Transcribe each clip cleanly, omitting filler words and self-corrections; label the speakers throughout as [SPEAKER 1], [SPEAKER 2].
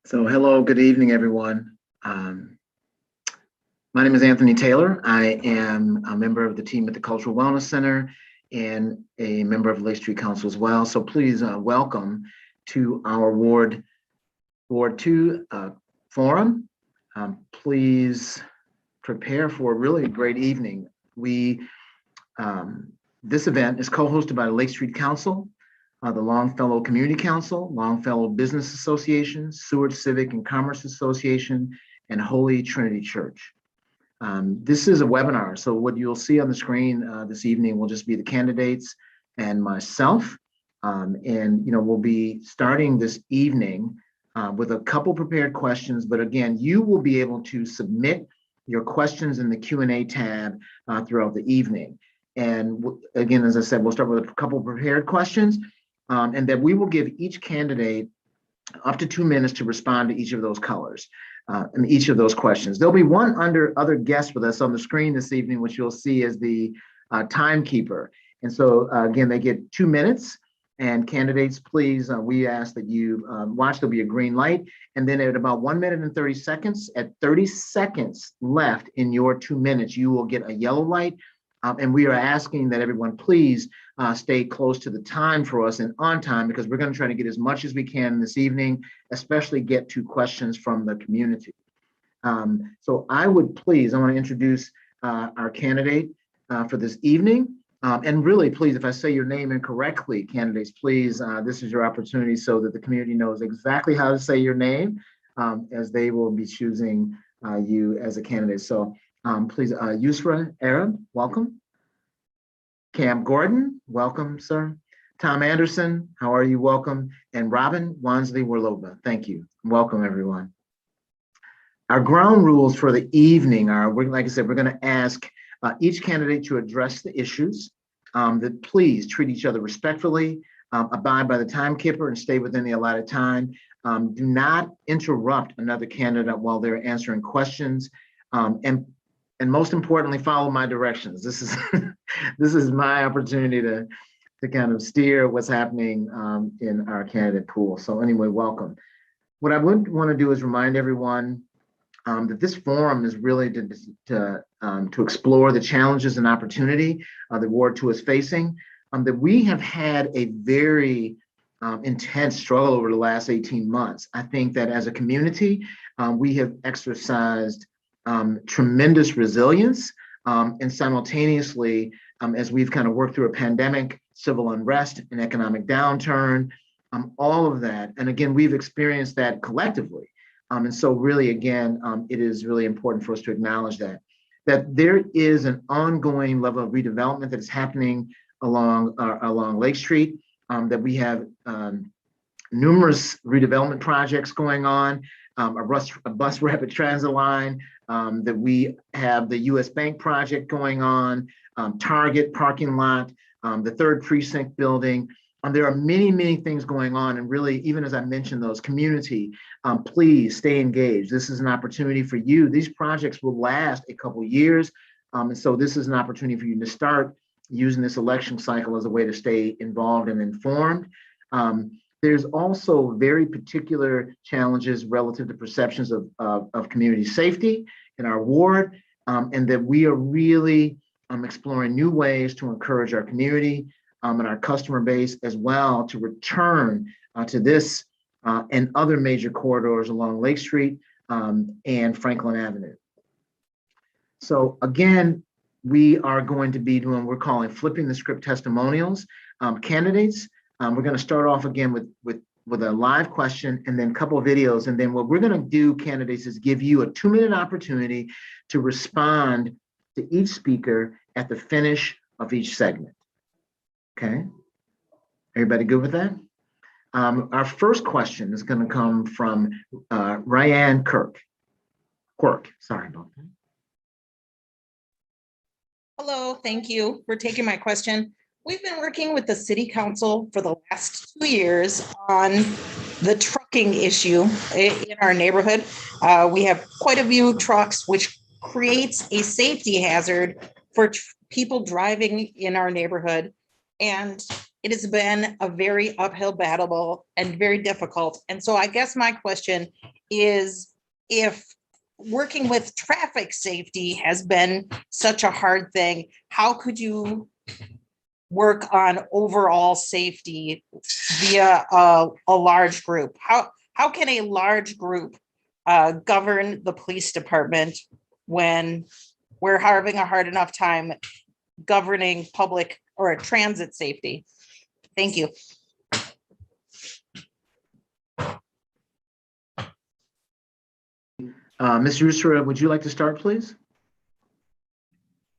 [SPEAKER 1] So hello, good evening, everyone. My name is Anthony Taylor. I am a member of the team at the Cultural Wellness Center and a member of Lake Street Council as well. So please welcome to our Ward 2 forum. Please prepare for a really great evening. This event is co-hosted by the Lake Street Council, the Longfellow Community Council, Longfellow Business Association, Seward Civic and Commerce Association, and Holy Trinity Church. This is a webinar, so what you'll see on the screen this evening will just be the candidates and myself. We'll be starting this evening with a couple prepared questions, but again, you will be able to submit your questions in the Q&A tab throughout the evening. And again, as I said, we'll start with a couple prepared questions. And then we will give each candidate up to 2 minutes to respond to each of those colors and each of those questions. There'll be one other guest with us on the screen this evening, which you'll see as the timekeeper. And so again, they get 2 minutes. And candidates, please, we ask that you watch. There'll be a green light. And then at about 1 minute and 30 seconds, at 30 seconds left in your 2 minutes, you will get a yellow light. And we are asking that everyone please stay close to the time for us and on time, because we're going to try to get as much as we can this evening, especially get to questions from the community. So I want to introduce our candidate for this evening. And really, please, if I say your name incorrectly, candidates, please, this is your opportunity so that the community knows exactly how to say your name, as they will be choosing you as a candidate. So please, Yusra Arab, welcome. Cam Gordon, welcome, sir. Tom Anderson, how are you? Welcome. And Robin Wansley Warloba, thank you. Welcome, everyone. Our ground rules for the evening are, like I said, we're going to ask each candidate to address the issues, that please treat each other respectfully, abide by the timekeeper and stay within the allotted time. Do not interrupt another candidate while they're answering questions. And most importantly, follow my directions. This is this is my opportunity to kind of steer what's happening in our candidate pool. So anyway, welcome. What I would want to do is remind everyone that this forum is really to explore the challenges and opportunity that Ward 2 is facing. That we have had a very intense struggle over the last 18 months. I think that as a community, we have exercised tremendous resilience, and simultaneously, as we've kind of worked through a pandemic, civil unrest, an economic downturn, all of that. And again, we've experienced that collectively. And so really, again, it is really important for us to acknowledge that there is an ongoing level of redevelopment that is happening along Lake Street, that we have numerous redevelopment projects going on, a bus rapid transit line, that we have the US Bank project going on, Target parking lot, the 3rd precinct building. There are many, many things going on. And really, even as I mentioned those, community, please stay engaged. This is an opportunity for you. These projects will last a couple years. And so this is an opportunity for you to start using this election cycle as a way to stay involved and informed. There's also very particular challenges relative to perceptions of community safety in our ward, and that we are really exploring new ways to encourage our community and our customer base as well to return to this and other major corridors along Lake Street and Franklin Avenue. So again, we are going to be doing, we're calling flipping the script testimonials. Candidates, we're going to start off again with a live question and then a couple of videos. And then what we're going to do, candidates, is give you a 2-minute opportunity to respond to each speaker at the finish of each segment. Okay, everybody good with that? Our first question is going to come from Ryan Quirk, sorry about that.
[SPEAKER 2] Hello, thank you for taking my question. We've been working with the City Council for the last 2 years on the trucking issue in our neighborhood. We have quite a few trucks, which creates a safety hazard for people driving in our neighborhood. And it has been a very uphill battle and very difficult. And so I guess my question is, if working with traffic safety has been such a hard thing, how could you work on overall safety via a large group? How can a large group govern the police department when we're having a hard enough time governing public or transit safety? Thank you.
[SPEAKER 1] Ms. Yusra, would you like to start, please?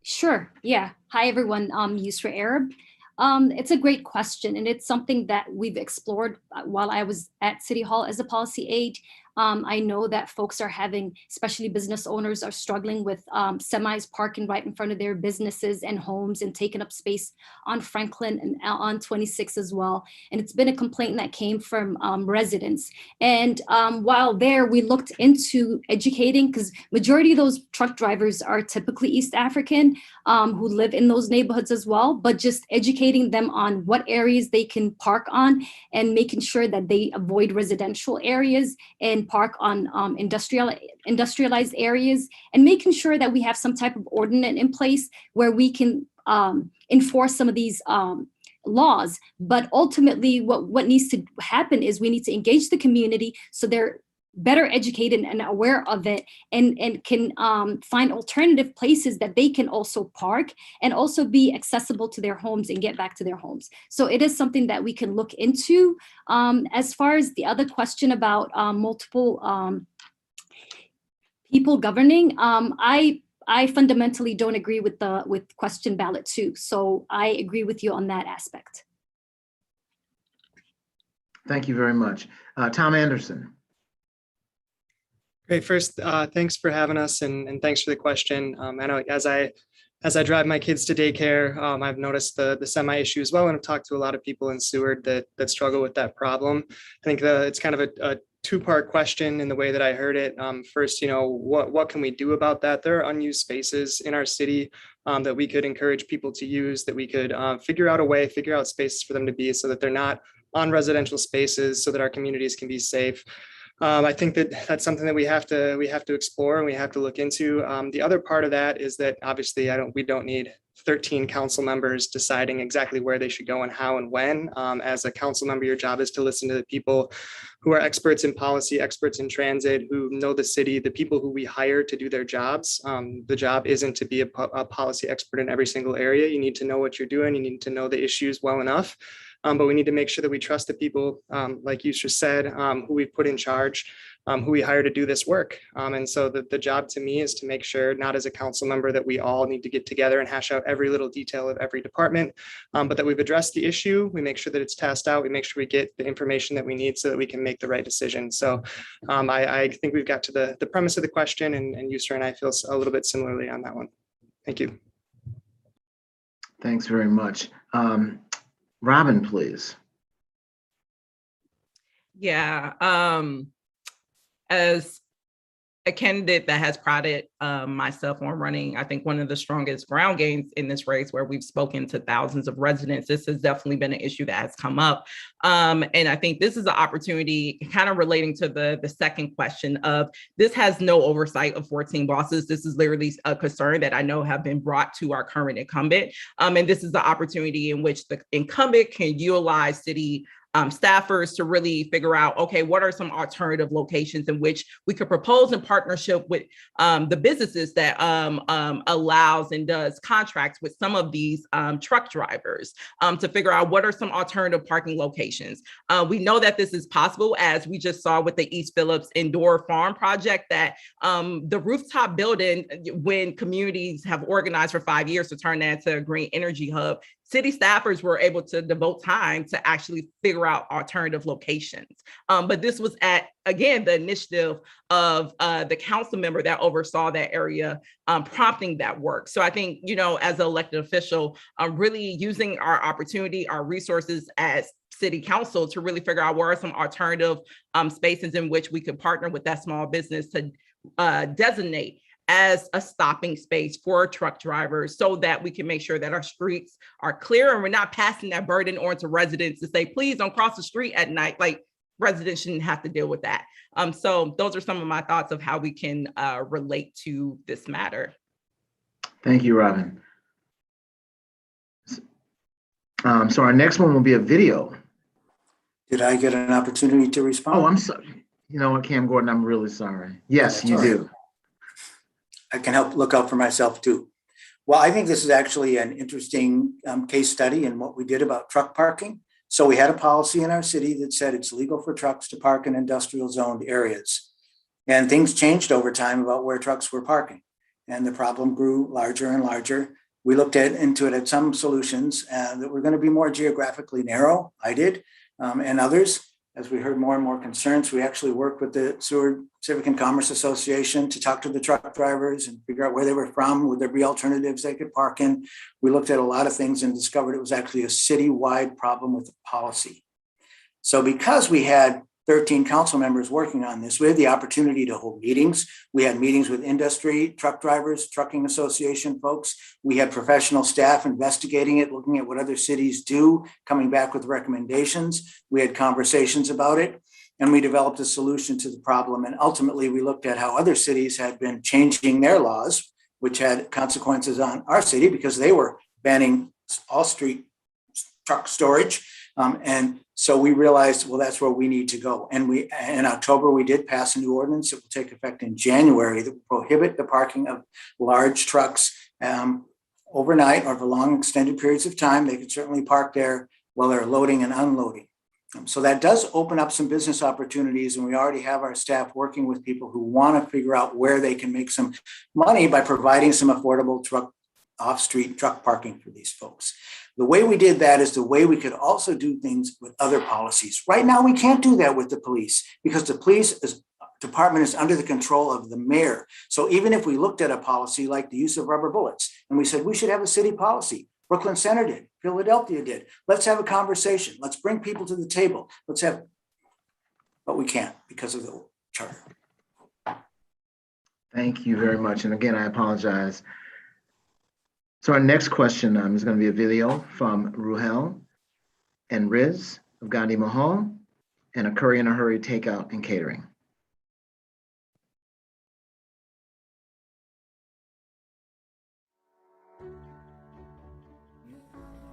[SPEAKER 3] Sure. Yeah. Hi, everyone. I'm Yusra Arab. It's a great question, and it's something that we've explored while I was at City Hall as a policy aide. I know that folks are having, especially business owners, are struggling with semis parking right in front of their businesses and homes and taking up space on Franklin and on 26 as well. And it's been a complaint that came from residents. And while there, we looked into educating, because majority of those truck drivers are typically East African who live in those neighborhoods as well, but just educating them on what areas they can park on and making sure that they avoid residential areas and park on industrialized areas, and making sure that we have some type of ordinance in place where we can enforce some of these laws. But ultimately, what needs to happen is we need to engage the community so they're better educated and aware of it, and can find alternative places that they can also park and also be accessible to their homes and get back to their homes. So it is something that we can look into. As far as the other question about multiple people governing, I fundamentally don't agree with question ballot 2. So I agree with you on that aspect.
[SPEAKER 1] Thank you very much. Tom Anderson.
[SPEAKER 4] Great. First, thanks for having us, and thanks for the question. I know as I drive my kids to daycare, I've noticed the semi issue as well, and I've talked to a lot of people in Seward that struggle with that problem. I think it's kind of a two-part question in the way that I heard it. First, what can we do about that? There are unused spaces in our city that we could encourage people to use, that we could figure out spaces for them to be, so that they're not on residential spaces, so that our communities can be safe. I think that's something that we have to explore and we have to look into. The other part of that is that obviously we don't need 13 council members deciding exactly where they should go and how and when. As a council member, your job is to listen to the people who are experts in policy, experts in transit, who know the city, the people who we hire to do their jobs. The job isn't to be a policy expert in every single area. You need to know what you're doing. You need to know the issues well enough. But we need to make sure that we trust the people, like you just said, who we put in charge, who we hire to do this work. And so the job to me is to make sure, not as a council member, that we all need to get together and hash out every little detail of every department, but that we've addressed the issue. We make sure that it's tasked out. We make sure we get the information that we need so that we can make the right decision. So I think we've got to the premise of the question, and Yusra and I feel a little bit similarly on that one. Thank you.
[SPEAKER 1] Thanks very much. Robin, please.
[SPEAKER 5] Yeah, as a candidate that has prided myself on running, I think one of the strongest ground games in this race, where we've spoken to thousands of residents, this has definitely been an issue that has come up. And I think this is an opportunity, kind of relating to the second question of, this has no oversight of 14 bosses. This is literally a concern that I know have been brought to our current incumbent. And this is the opportunity in which the incumbent can utilize city staffers to really figure out, okay, what are some alternative locations in which we could propose in partnership with the businesses that allows and does contracts with some of these truck drivers to figure out what are some alternative parking locations. We know that this is possible, as we just saw with the East Phillips Indoor Farm project, that the rooftop building, when communities have organized for 5 years to turn that into a green energy hub, city staffers were able to devote time to actually figure out alternative locations. But this was again, the initiative of the council member that oversaw that area, prompting that work. So I think, as an elected official, really using our opportunity, our resources as city council to really figure out where are some alternative spaces in which we could partner with that small business to designate as a stopping space for truck drivers so that we can make sure that our streets are clear and we're not passing that burden on to residents to say, please don't cross the street at night. Like, residents shouldn't have to deal with that. So those are some of my thoughts of how we can relate to this matter.
[SPEAKER 1] Thank you, Robin. So our next one will be a video.
[SPEAKER 6] Did I get an opportunity to respond?
[SPEAKER 1] Oh, I'm sorry. You know what, Cam Gordon, I'm really sorry. Yes,
[SPEAKER 6] That's
[SPEAKER 1] you
[SPEAKER 6] all right.
[SPEAKER 1] do.
[SPEAKER 6] I can help look out for myself too. Well, I think this is actually an interesting case study in what we did about truck parking. So we had a policy in our city that said it's legal for trucks to park in industrial zoned areas. And things changed over time about where trucks were parking. And the problem grew larger and larger. We looked into it at some solutions that were going to be more geographically narrow. I did, and others. As we heard more and more concerns, we actually worked with the Seward Civic and Commerce Association to talk to the truck drivers and figure out where they were from. Would there be alternatives they could park in? We looked at a lot of things and discovered it was actually a citywide problem with the policy. So because we had 13 council members working on this, we had the opportunity to hold meetings. We had meetings with industry, truck drivers, trucking association folks. We had professional staff investigating it, looking at what other cities do, coming back with recommendations. We had conversations about it, and we developed a solution to the problem. And ultimately, we looked at how other cities had been changing their laws, which had consequences on our city because they were banning all street truck storage. And so we realized, well, that's where we need to go. And in October, we did pass a new ordinance that will take effect in January that will prohibit the parking of large trucks overnight or for long extended periods of time. They can certainly park there while they're loading and unloading. So that does open up some business opportunities. And we already have our staff working with people who want to figure out where they can make some money by providing some affordable off-street truck parking for these folks. The way we did that is the way we could also do things with other policies. Right now, we can't do that with the police because the police department is under the control of the mayor. So even if we looked at a policy like the use of rubber bullets and we said we should have a city policy, Brooklyn Center did, Philadelphia did. Let's have a conversation. Let's bring people to the table. But we can't because of the charter.
[SPEAKER 1] Thank you very much. And again, I apologize. So our next question is going to be a video from Ruhel and Riz of Gandhi Mahal and a Curry in a Hurry takeout and catering.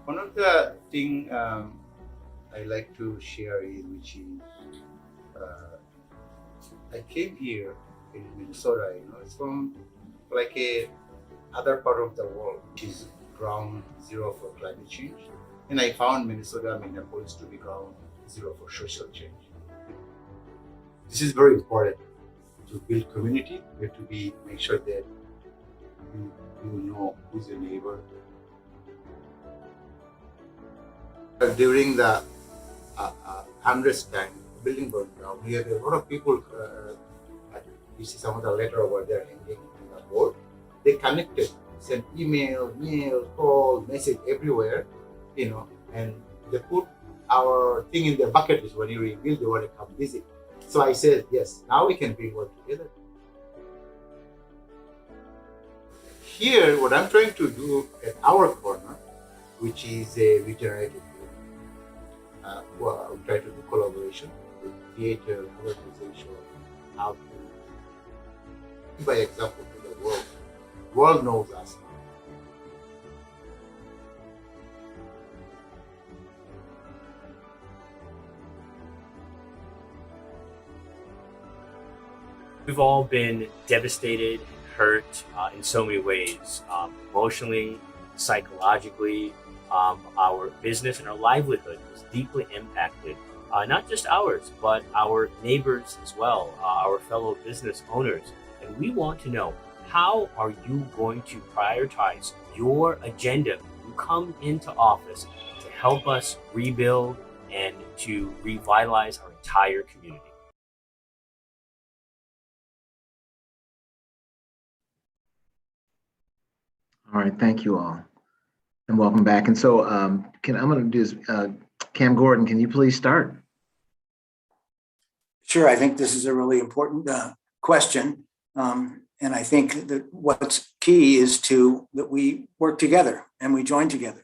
[SPEAKER 7] One of the things I like to share is, which is, I came here in Minnesota, it's from like a other part of the world, which is ground zero for climate change. And I found Minnesota, Minneapolis to be ground zero for social change. This is very important to build community. You have to make sure that you know who's your neighbor. During the unrest time, building burned down, we had a lot of people, you see some of the letter over there hanging on the board. They connected, sent email, mail, call, message everywhere, and they put our thing in their bucket list. When you rebuild, they want to come visit. So I said, yes, now we can bring work together. Here, what I'm trying to do at our corner, which is a regenerative I'm trying to do collaboration with theater, organization, outreach. By example to the world. The world knows us.
[SPEAKER 8] We've all been devastated and hurt in so many ways, emotionally, psychologically. Our business and our livelihood was deeply impacted, not just ours, but our neighbors as well, our fellow business owners. And we want to know, how are you going to prioritize your agenda when you come into office to help us rebuild and to revitalize our entire community?
[SPEAKER 1] All right, thank you all. And welcome back. And so I'm going to do is, Cam Gordon, can you please start?
[SPEAKER 6] Sure, I think this is a really important question. And I think that what's key is that we work together and we join together.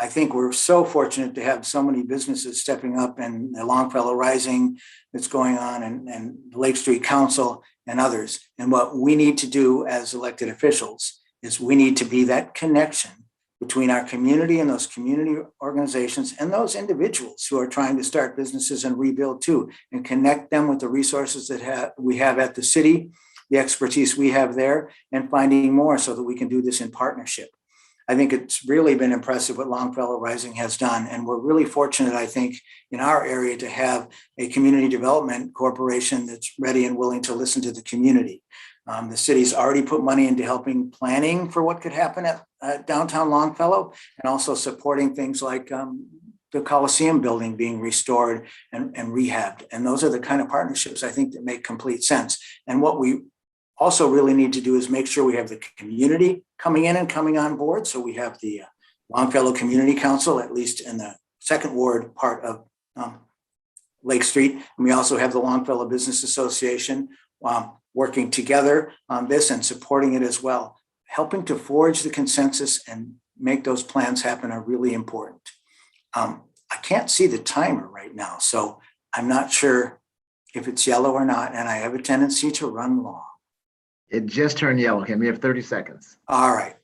[SPEAKER 6] I think we're so fortunate to have so many businesses stepping up, and the Longfellow Rising that's going on, and Lake Street Council and others. And what we need to do as elected officials is we need to be that connection between our community and those community organizations and those individuals who are trying to start businesses and rebuild too, and connect them with the resources that we have at the city, the expertise we have there, and finding more so that we can do this in partnership. I think it's really been impressive what Longfellow Rising has done. And we're really fortunate, I think, in our area to have a community development corporation that's ready and willing to listen to the community. The city's already put money into helping planning for what could happen at downtown Longfellow, and also supporting things like the Coliseum building being restored and rehabbed. And those are the kind of partnerships I think that make complete sense. And what we also really need to do is make sure we have the community coming in and coming on board. So we have the Longfellow Community Council, at least in the second ward part of Lake Street. And we also have the Longfellow Business Association working together on this and supporting it as well. Helping to forge the consensus and make those plans happen are really important. I can't see the timer right now, so I'm not sure if it's yellow or not, and I have a tendency to run long.
[SPEAKER 1] It just turned yellow, Ken. We have 30 seconds.
[SPEAKER 6] All right.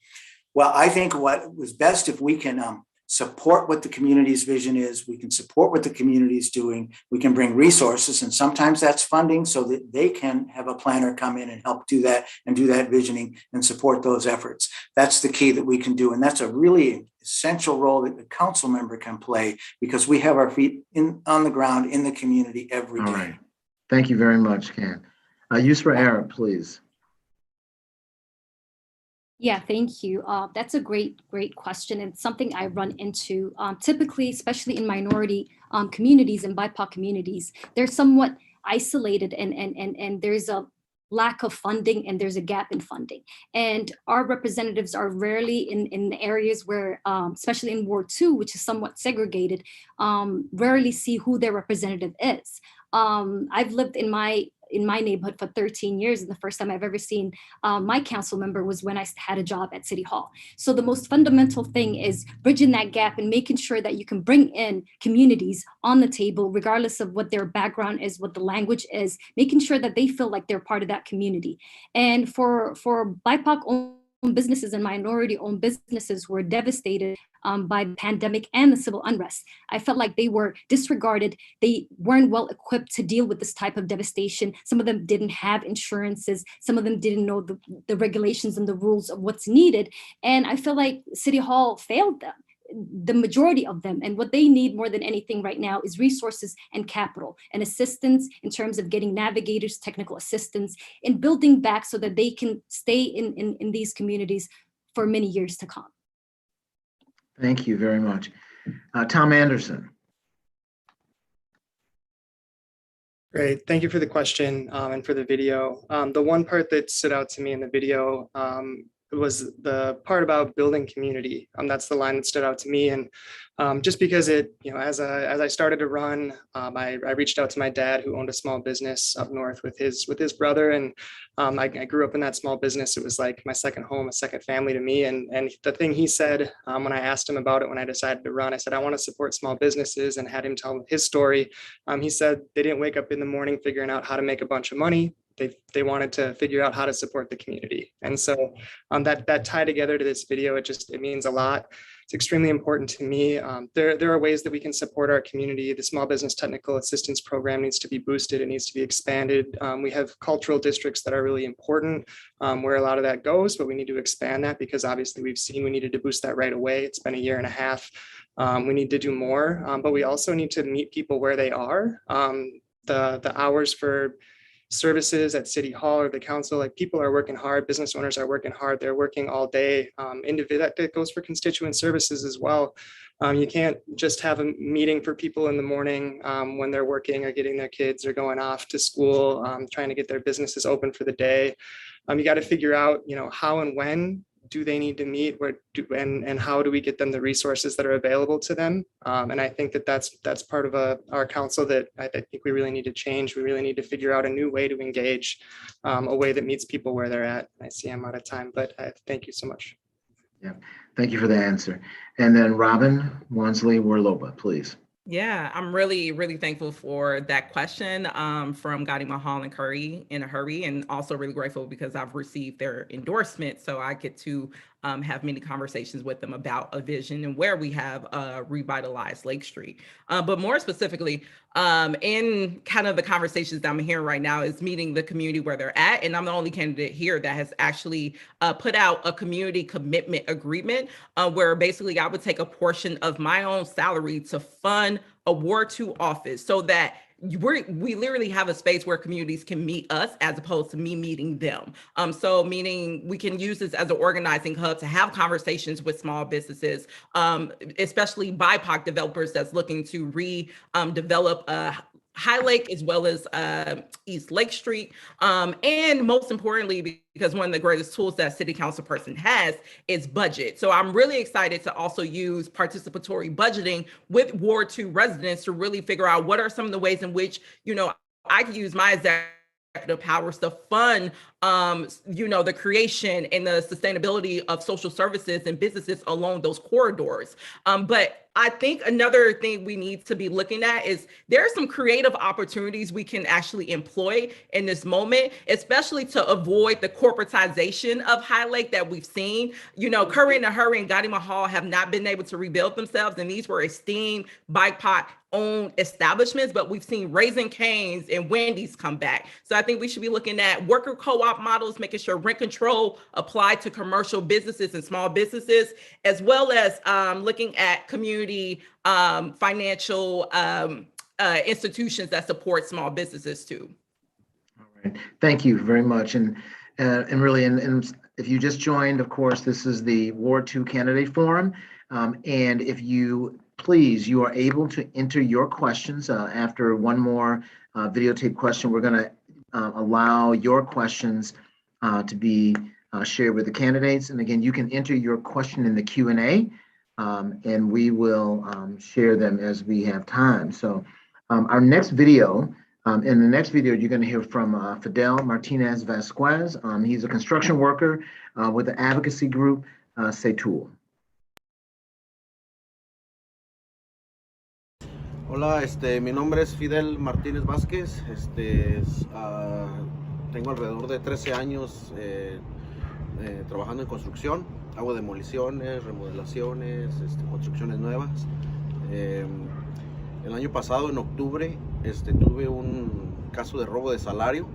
[SPEAKER 6] Well, I think what was best if we can support what the community's vision is, we can support what the community is doing, we can bring resources, and sometimes that's funding so that they can have a planner come in and help do that and do that visioning and support those efforts. That's the key that we can do. And that's a really essential role that the council member can play, because we have our feet on the ground in the community every day.
[SPEAKER 1] All right. Thank you very much, Ken. Yusra Arab, please.
[SPEAKER 3] Yeah, thank you. That's a great question, and something I run into typically, especially in minority communities and BIPOC communities. They're somewhat isolated, and there's a lack of funding, and there's a gap in funding. And our representatives are rarely in the areas where, especially in Ward 2, which is somewhat segregated, rarely see who their representative is. I've lived in my neighborhood for 13 years. And the first time I've ever seen my council member was when I had a job at City Hall. So the most fundamental thing is bridging that gap and making sure that you can bring in communities on the table, regardless of what their background is, what the language is, making sure that they feel like they're part of that community. And for BIPOC-owned businesses and minority-owned businesses were devastated by the pandemic and the civil unrest. I felt like they were disregarded. They weren't well equipped to deal with this type of devastation. Some of them didn't have insurances. Some of them didn't know the regulations and the rules of what's needed. And I feel like City Hall failed them, the majority of them. And what they need more than anything right now is resources and capital and assistance in terms of getting navigators, technical assistance, and building back so that they can stay in these communities for many years to come.
[SPEAKER 1] Thank you very much. Tom Anderson.
[SPEAKER 4] Great. Thank you for the question and for the video. The one part that stood out to me in the video was the part about building community. That's the line that stood out to me. And just because it, as I started to run, I reached out to my dad, who owned a small business up north with his brother. And I grew up in that small business. It was like my second home, a second family to me. And the thing he said when I asked him about it, when I decided to run, I said, I want to support small businesses, and had him tell his story. He said they didn't wake up in the morning figuring out how to make a bunch of money. They wanted to figure out how to support the community. And so that tie together to this video, it means a lot. It's extremely important to me. There are ways that we can support our community. The Small Business Technical Assistance Program needs to be boosted. It needs to be expanded. We have cultural districts that are really important where a lot of that goes, but we need to expand that, because obviously we've seen we needed to boost that right away. It's been a year and a half. We need to do more, but we also need to meet people where they are. The hours for services at City Hall or the council, like, people are working hard, business owners are working hard, they're working all day. That goes for constituent services as well. You can't just have a meeting for people in the morning when they're working or getting their kids or going off to school, trying to get their businesses open for the day. You got to figure out, how and when do they need to meet, and how do we get them the resources that are available to them? And I think that's part of our council that I think we really need to change. We really need to figure out a new way to engage, a way that meets people where they're at. I see I'm out of time, but thank you so much.
[SPEAKER 1] Yeah, thank you for the answer. And then Robin Wansley Warloba, please.
[SPEAKER 5] Yeah, I'm really, really thankful for that question from Gotti Mahal and Curry in a hurry, and also really grateful because I've received their endorsement. So I get to have many conversations with them about a vision and where we have revitalized Lake Street. But more specifically, in kind of the conversations that I'm hearing right now is meeting the community where they're at. And I'm the only candidate here that has actually put out a community commitment agreement where basically I would take a portion of my own salary to fund a Ward 2 office so that we literally have a space where communities can meet us as opposed to me meeting them. So meaning we can use this as an organizing hub to have conversations with small businesses, especially BIPOC developers that's looking to redevelop High Lake as well as East Lake Street. And most importantly, because one of the greatest tools that city council person has is budget. So I'm really excited to also use participatory budgeting with Ward 2 residents to really figure out what are some of the ways in which, I can use my executive powers to fund the creation and the sustainability of social services and businesses along those corridors. But I think another thing we need to be looking at is there are some creative opportunities we can actually employ in this moment, especially to avoid the corporatization of High Lake that we've seen. Curry in a Hurry and Gotti Mahal have not been able to rebuild themselves, and these were esteemed BIPOC owned establishments, but we've seen Raising Cane's and Wendy's come back. So I think we should be looking at worker co-op models, making sure rent control applied to commercial businesses and small businesses, as well as looking at community financial institutions that support small businesses too.
[SPEAKER 1] All right, thank you very much. And really, and if you just joined, of course, this is the Ward 2 Candidate Forum. And if you are able to enter your questions after one more videotape question. We're going to allow your questions to be shared with the candidates. And again, you can enter your question in the Q&A, and we will share them as we have time. So our next video, in the next video, you're going to hear from Fidel Martinez Vasquez. He's a construction worker with the advocacy group CETUL.
[SPEAKER 9] Hola, mi nombre es Fidel Martínez Vázquez. Tengo alrededor de 13 años trabajando en construcción. Hago demoliciones, remodelaciones, construcciones nuevas. El año pasado, en octubre, tuve un caso de robo de salario.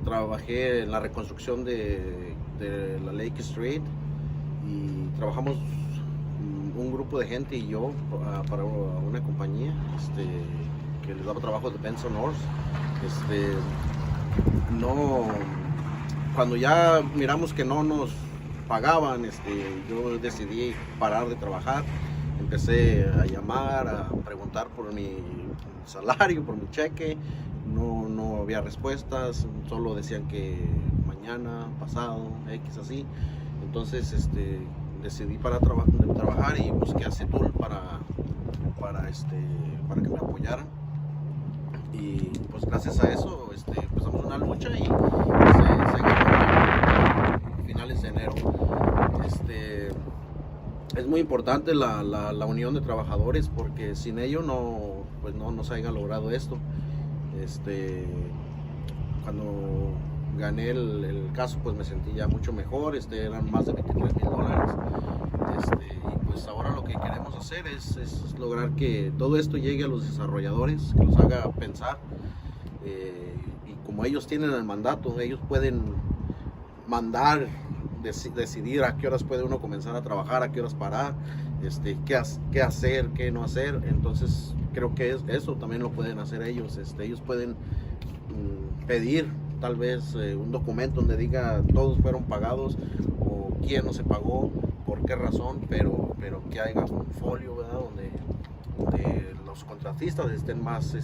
[SPEAKER 9] Trabajé en la reconstrucción de la Lake Street y trabajamos un grupo de gente y yo para una compañía que les daba trabajo de Benson North. Cuando ya miramos que no nos pagaban, yo decidí parar de trabajar. Empecé a llamar, a preguntar por mi salario, por mi cheque. No había respuestas, solo decían que mañana, pasado, X así. Entonces decidí parar de trabajar y busqué a CETUL para que me apoyaran. Y pues gracias a eso empezamos una lucha y se ganó a finales de enero. Es muy importante la unión de trabajadores, porque sin ello no se haya logrado esto. Cuando gané el caso, pues me sentí ya mucho mejor. Eran más de $23,000. Y pues ahora lo que queremos hacer es lograr que todo esto llegue a los desarrolladores, que los haga pensar. Y como ellos tienen el mandato, ellos pueden mandar, decidir a qué horas puede uno comenzar a trabajar, a qué horas parar, qué hacer, qué no hacer. Entonces creo que eso también lo pueden hacer ellos. Ellos pueden pedir tal vez un documento donde diga todos fueron pagados o quién no se pagó, por qué razón, pero que haya un folio, ¿verdad? Donde los contratistas estén más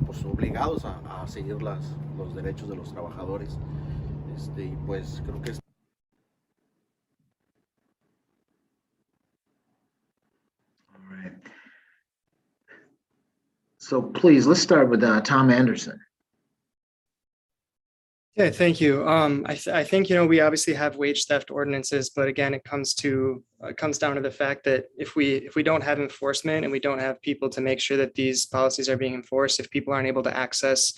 [SPEAKER 9] pues obligados a seguir los derechos de los trabajadores. Y pues creo que
[SPEAKER 1] All right. So please, let's start with Tom Anderson.
[SPEAKER 4] Yeah, thank you. I think, we obviously have wage theft ordinances, but again, it comes down to the fact that if we don't have enforcement and we don't have people to make sure that these policies are being enforced, if people aren't able to access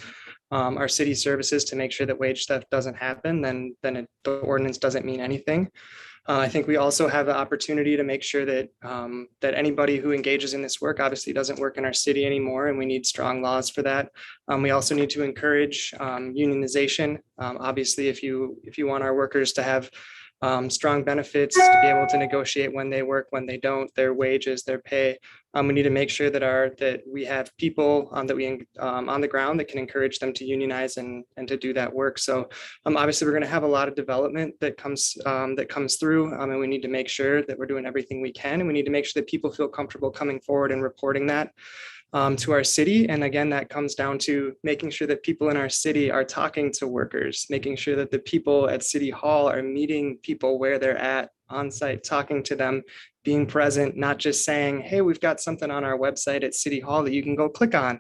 [SPEAKER 4] our city services to make sure that wage theft doesn't happen, then the ordinance doesn't mean anything. I think we also have the opportunity to make sure that that anybody who engages in this work obviously doesn't work in our city anymore, and we need strong laws for that. We also need to encourage unionization. Obviously, if you want our workers to have strong benefits, to be able to negotiate when they work, when they don't, their wages, their pay. We need to make sure that we have people on the ground that can encourage them to unionize and to do that work. So obviously we're going to have a lot of development that comes through, and we need to make sure that we're doing everything we can, and we need to make sure that people feel comfortable coming forward and reporting that to our city. And again, that comes down to making sure that people in our city are talking to workers, making sure that the people at City Hall are meeting people where they're at on site, talking to them, being present, not just saying, hey, we've got something on our website at City Hall that you can go click on.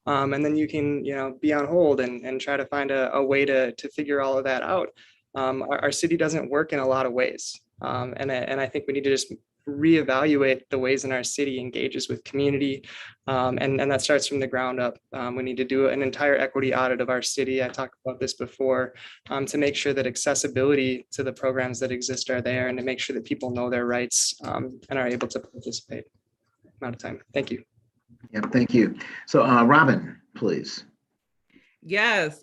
[SPEAKER 4] And then you can, be on hold and try to find a way to figure all of that out. Our city doesn't work in a lot of ways. And I think we need to just reevaluate the ways in our city engages with community. And that starts from the ground up. We need to do an entire equity audit of our city. I talked about this before, to make sure that accessibility to the programs that exist are there, and to make sure that people know their rights and are able to participate. I'm out of time. Thank you.
[SPEAKER 1] Yeah, thank you. So Robin, please.
[SPEAKER 5] Yes.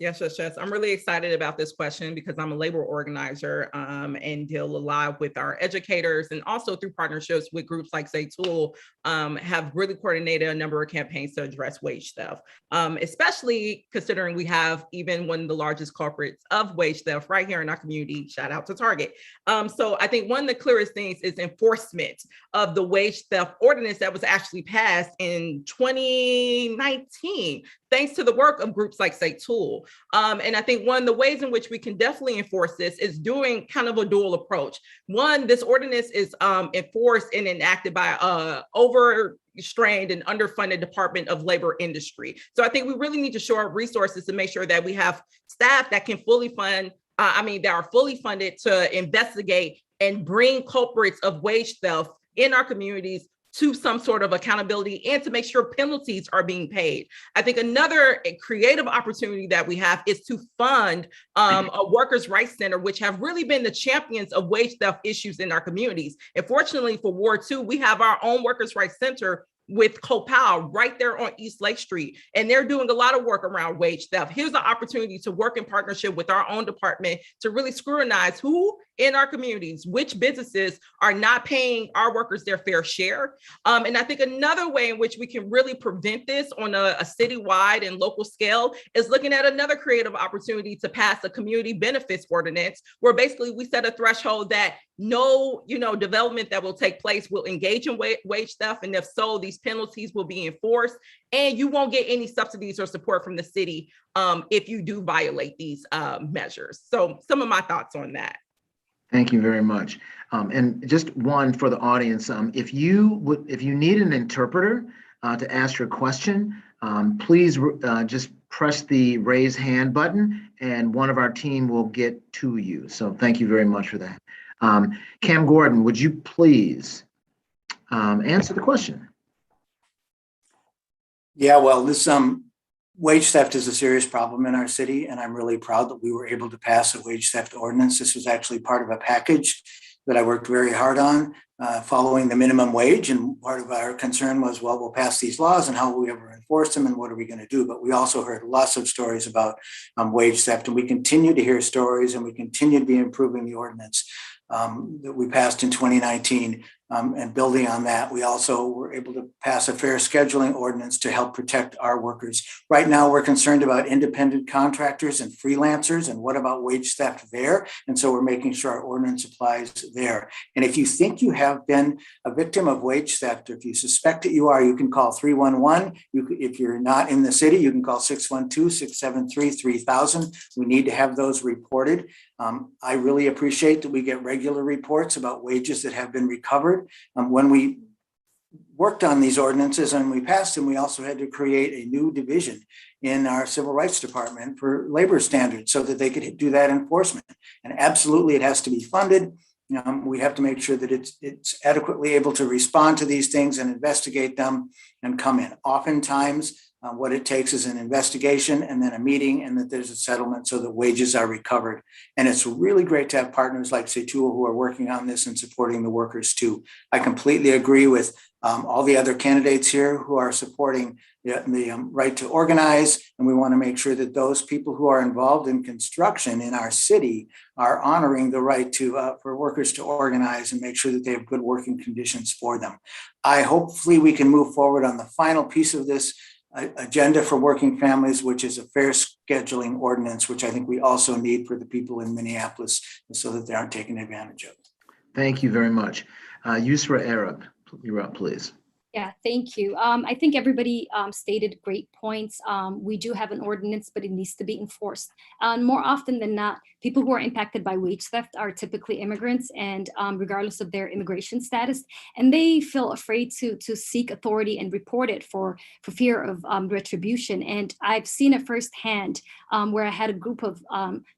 [SPEAKER 5] I'm really excited about this question because I'm a labor organizer and deal a lot with our educators, and also through partnerships with groups like Say Tool, have really coordinated a number of campaigns to address wage theft, especially considering we have even one of the largest culprits of wage theft right here in our community. Shout out to Target. So I think one of the clearest things is enforcement of the wage theft ordinance that was actually passed in 2019, thanks to the work of groups like Say Tool. And I think one of the ways in which we can definitely enforce this is doing kind of a dual approach. One, this ordinance is enforced and enacted by overstrained and underfunded Department of Labor Industry. So I think we really need to shore up resources to make sure that we have staff that can fully fund, that are fully funded to investigate and bring culprits of wage theft in our communities to some sort of accountability, and to make sure penalties are being paid. I think another creative opportunity that we have is to fund a workers' rights center, which have really been the champions of wage theft issues in our communities. And fortunately for Ward 2, we have our own workers' rights center with Copal right there on East Lake Street. And they're doing a lot of work around wage theft. Here's an opportunity to work in partnership with our own department to really scrutinize who in our communities, which businesses are not paying our workers their fair share. And I think another way in which we can really prevent this on a citywide and local scale is looking at another creative opportunity to pass a community benefits ordinance, where basically we set a threshold that no, development that will take place will engage in wage theft. And if so, these penalties will be enforced, and you won't get any subsidies or support from the city if you do violate these measures. So some of my thoughts on that.
[SPEAKER 1] Thank you very much. And just one for the audience, if you need an interpreter to ask your question, please just press the raise hand button and one of our team will get to you. So thank you very much for that. Cam Gordon, would you please answer the question?
[SPEAKER 6] Yeah, well, this wage theft is a serious problem in our city, and I'm really proud that we were able to pass a wage theft ordinance. This was actually part of a package that I worked very hard on following the minimum wage. And part of our concern was, well, we'll pass these laws and how will we ever enforce them and what are we going to do? But we also heard lots of stories about wage theft, and we continue to hear stories, and we continue to be improving the ordinance. that we passed in 2019. And building on that, we also were able to pass a fair scheduling ordinance to help protect our workers. Right now, we're concerned about independent contractors and freelancers, and what about wage theft there? And so we're making sure our ordinance applies there. And if you think you have been a victim of wage theft, or if you suspect that you are, you can call 311. If you're not in the city, you can call 612-673-3000. We need to have those reported. I really appreciate that we get regular reports about wages that have been recovered. When we worked on these ordinances and we passed them, we also had to create a new division in our civil rights department for labor standards so that they could do that enforcement. And absolutely, it has to be funded. We have to make sure that it's adequately able to respond to these things and investigate them and come in. Oftentimes, what it takes is an investigation and then a meeting, and that there's a settlement so that wages are recovered. And it's really great to have partners like Setua who are working on this and supporting the workers too. I completely agree with all the other candidates here who are supporting the right to organize. And we want to make sure that those people who are involved in construction in our city are honoring the right to for workers to organize and make sure that they have good working conditions for them. Hopefully we can move forward on the final piece of this agenda for working families, which is a fair scheduling ordinance, which I think we also need for the people in Minneapolis so that they aren't taken advantage of.
[SPEAKER 1] Thank you very much. Yusra Arab, you're up, please.
[SPEAKER 3] Yeah, thank you. I think everybody stated great points. We do have an ordinance, but it needs to be enforced. More often than not, people who are impacted by wage theft are typically immigrants, and regardless of their immigration status, and they feel afraid to seek authority and report it for fear of retribution. And I've seen it firsthand where I had a group of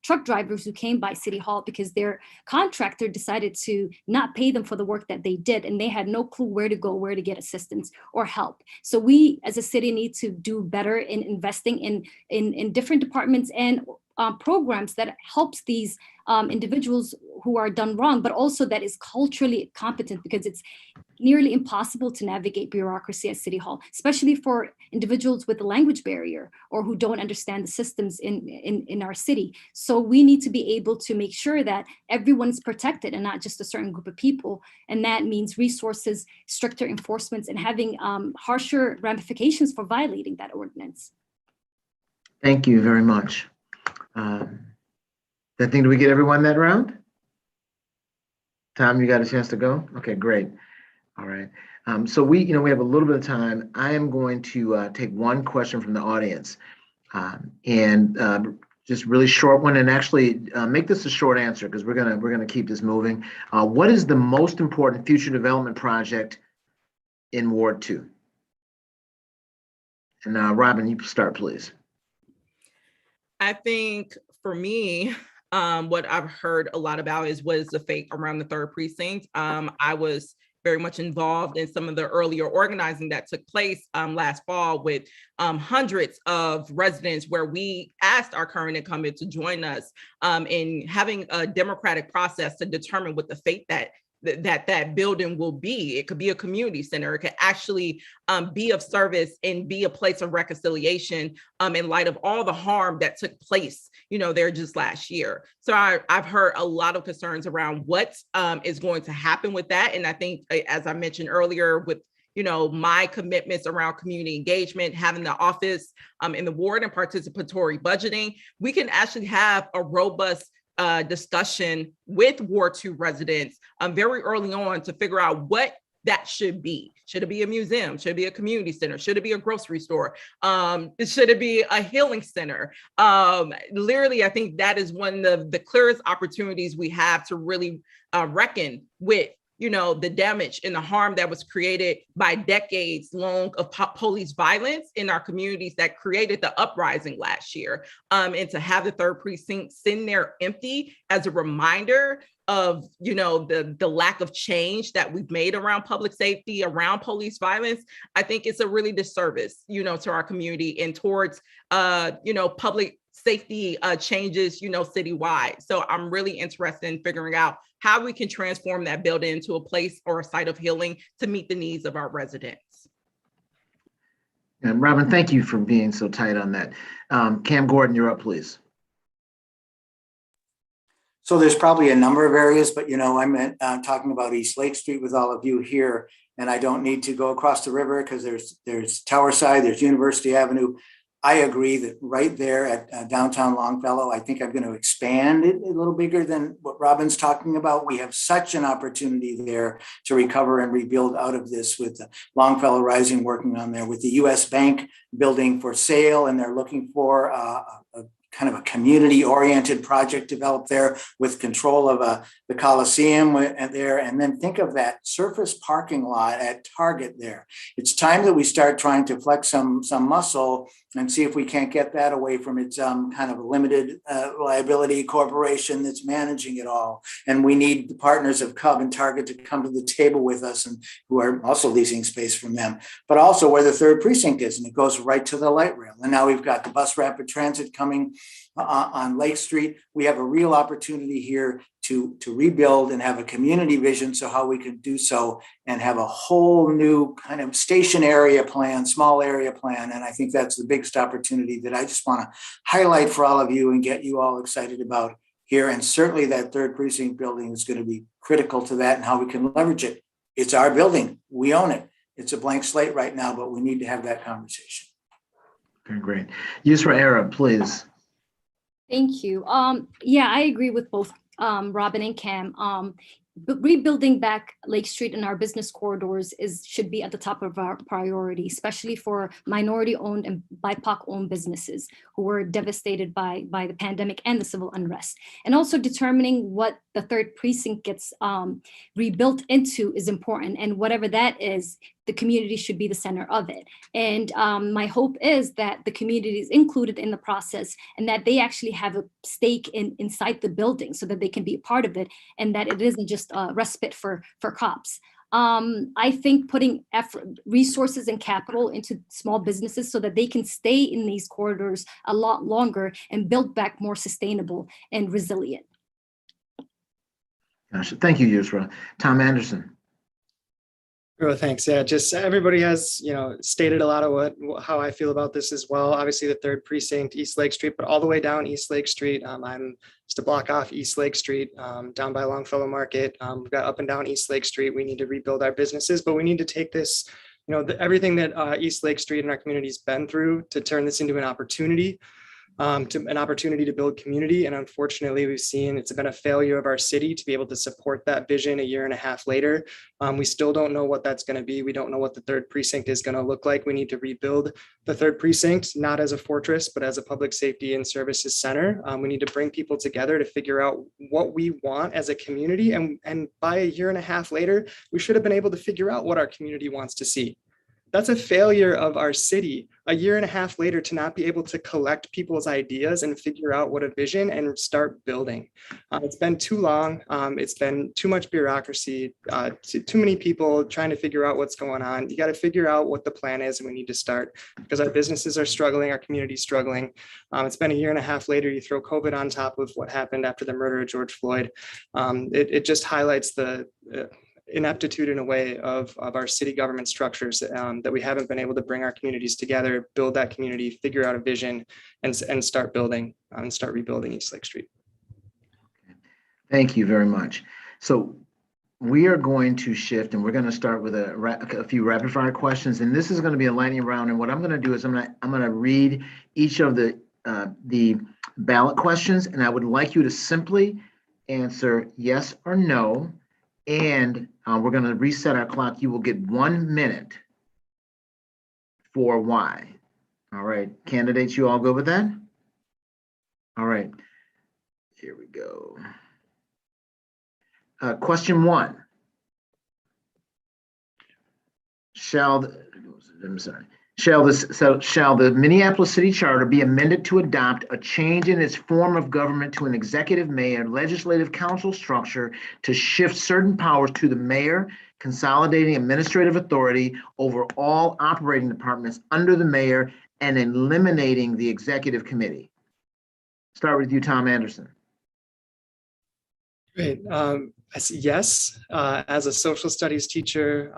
[SPEAKER 3] truck drivers who came by City Hall because their contractor decided to not pay them for the work that they did, and they had no clue where to go, where to get assistance or help. So we as a city need to do better in investing in different departments and programs that helps these individuals who are done wrong, but also that is culturally competent, because it's nearly impossible to navigate bureaucracy at City Hall, especially for individuals with a language barrier or who don't understand the systems in our city. So we need to be able to make sure that everyone is protected and not just a certain group of people. And that means resources, stricter enforcements, and having harsher ramifications for violating that ordinance.
[SPEAKER 1] Thank you very much. That thing, do we get everyone that round? Tom, you got a chance to go? Okay, great. All right. So we have a little bit of time. I am going to take one question from the audience and just really short one, and actually make this a short answer because we're gonna keep this moving. What is the most important future development project in Ward 2? And Robin, you start, please.
[SPEAKER 5] I think for me, what I've heard a lot about what is the fate around the 3rd precinct. I was very much involved in some of the earlier organizing that took place last fall with hundreds of residents, where we asked our current incumbent to join us in having a democratic process to determine what the fate that building will be. It could be a community center. It could actually be of service and be a place of reconciliation in light of all the harm that took place, there just last year. So I've heard a lot of concerns around what is going to happen with that. And I think, as I mentioned earlier, with my commitments around community engagement, having the office in the ward and participatory budgeting, we can actually have a robust discussion with Ward 2 residents very early on to figure out what that should be. Should it be a museum? Should it be a community center? Should it be a grocery store? Should it be a healing center? Literally, I think that is one of the clearest opportunities we have to really reckon with the damage and the harm that was created by decades long of police violence in our communities that created the uprising last year. And to have the 3rd precinct sitting there empty as a reminder of, the lack of change that we've made around public safety, around police violence, I think it's a really disservice, to our community and towards, public safety changes, citywide. So I'm really interested in figuring out how we can transform that building into a place or a site of healing to meet the needs of our residents.
[SPEAKER 1] And Robin, thank you for being so tight on that. Cam Gordon, you're up, please.
[SPEAKER 6] So there's probably a number of areas, but I'm talking about East Lake Street with all of you here, and I don't need to go across the river because there's Tower Side, there's University Avenue. I agree that right there at downtown Longfellow, I think I'm going to expand it a little bigger than what Robin's talking about. We have such an opportunity there to recover and rebuild out of this, with the Longfellow Rising working on there, with the US Bank building for sale, and they're looking for a kind of a community-oriented project developed there with control of the Coliseum there. And then think of that surface parking lot at Target there. It's time that we start trying to flex some muscle and see if we can't get that away from its kind of a limited liability corporation that's managing it all. And we need the partners of Cub and Target to come to the table with us, and who are also leasing space from them, but also where the third precinct is, and it goes right to the light rail. And now we've got the bus rapid transit coming on Lake Street. We have a real opportunity here to rebuild and have a community vision, so how we can do so and have a whole new kind of station area plan, small area plan. And I think that's the biggest opportunity that I just want to highlight for all of you and get you all excited about here. And certainly that third precinct building is going to be critical to that and how we can leverage it. It's our building. We own it. It's a blank slate right now, but we need to have that conversation.
[SPEAKER 1] Okay, great. Yusra Arab, please.
[SPEAKER 3] Thank you. Yeah, I agree with both Robin and Cam. But rebuilding back Lake Street and our business corridors should be at the top of our priority, especially for minority-owned and BIPOC-owned businesses who were devastated by the pandemic and the civil unrest. And also determining what the third precinct gets rebuilt into is important. And whatever that is, the community should be the center of it. And my hope is that the community is included in the process and that they actually have a stake inside the building so that they can be a part of it, and that it isn't just a respite for cops. I think putting effort, resources and capital into small businesses so that they can stay in these corridors a lot longer and build back more sustainable and resilient.
[SPEAKER 1] Gosh, thank you, Yusra. Tom Anderson.
[SPEAKER 4] Oh, thanks. Yeah, just everybody has, stated a lot of how I feel about this as well. Obviously, the third precinct, East Lake Street, but all the way down East Lake Street. I'm just a block off East Lake Street, down by Longfellow Market. We've got up and down East Lake Street. We need to rebuild our businesses, but we need to take this, everything that East Lake Street and our community's been through to turn this into an opportunity. To build community. And unfortunately, we've seen it's been a failure of our city to be able to support that vision a year and a half later. We still don't know what that's going to be. We don't know what the third precinct is going to look like. We need to rebuild the third precinct, not as a fortress, but as a public safety and services center. We need to bring people together to figure out what we want as a community. And by a year and a half later, we should have been able to figure out what our community wants to see. That's a failure of our city a year and a half later to not be able to collect people's ideas and figure out what a vision and start building. It's been too long. It's been too much bureaucracy, too many people trying to figure out what's going on. You got to figure out what the plan is, and we need to start because our businesses are struggling, our community's struggling. It's been a year and a half later. You throw COVID on top of what happened after the murder of George Floyd. It just highlights the ineptitude in a way of our city government structures that we haven't been able to bring our communities together, build that community, figure out a vision, and start building and start rebuilding East Lake Street.
[SPEAKER 1] Thank you very much. So we are going to shift, and we're going to start with a few rapid fire questions. And this is going to be a lightning round. And what I'm going to do is I'm going to read each of the ballot questions, and I would like you to simply answer yes or no. And we're going to reset our clock. You will get 1 minute for why. All right, candidates, you all go with that? All right, here we go. Question 1. Shall the Minneapolis City Charter be amended to adopt a change in its form of government to an executive mayor legislative council structure to shift certain powers to the mayor, consolidating administrative authority over all operating departments under the mayor and eliminating the executive committee? Start with you, Tom Anderson.
[SPEAKER 4] Great. Yes, as a social studies teacher,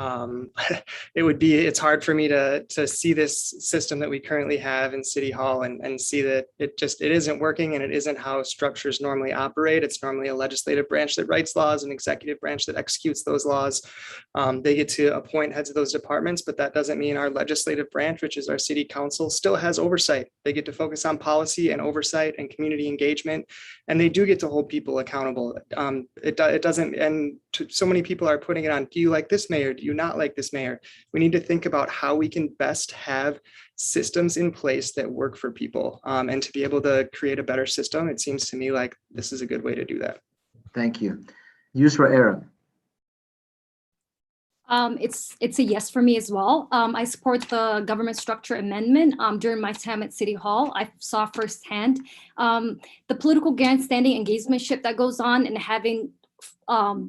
[SPEAKER 4] it's hard for me to see this system that we currently have in City Hall and see that it isn't working, and it isn't how structures normally operate. It's normally a legislative branch that writes laws, an executive branch that executes those laws. They get to appoint heads of those departments, but that doesn't mean our legislative branch, which is our city council, still has oversight. They get to focus on policy and oversight and community engagement, and they do get to hold people accountable. It doesn't, and so many people are putting it on, do you like this mayor? Do you not like this mayor? We need to think about how we can best have systems in place that work for people. And to be able to create a better system, it seems to me like this is a good way to do that.
[SPEAKER 1] Thank you. Yusra Arab.
[SPEAKER 3] It's a yes for me as well. I support the government structure amendment. During my time at City Hall, I saw firsthand the political grandstanding engagementship that goes on, and having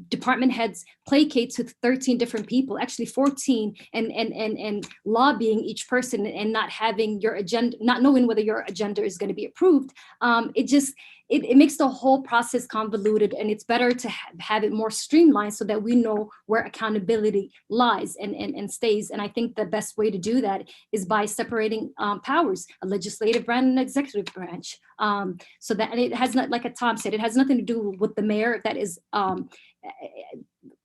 [SPEAKER 3] department heads placate to 13 different people, actually 14, and lobbying each person and not having your agenda, not knowing whether your agenda is going to be approved. It makes the whole process convoluted, and it's better to have it more streamlined so that we know where accountability lies and stays. And I think the best way to do that is by separating powers, a legislative branch and an executive branch. So that, and it has not, like Tom said, it has nothing to do with the mayor that is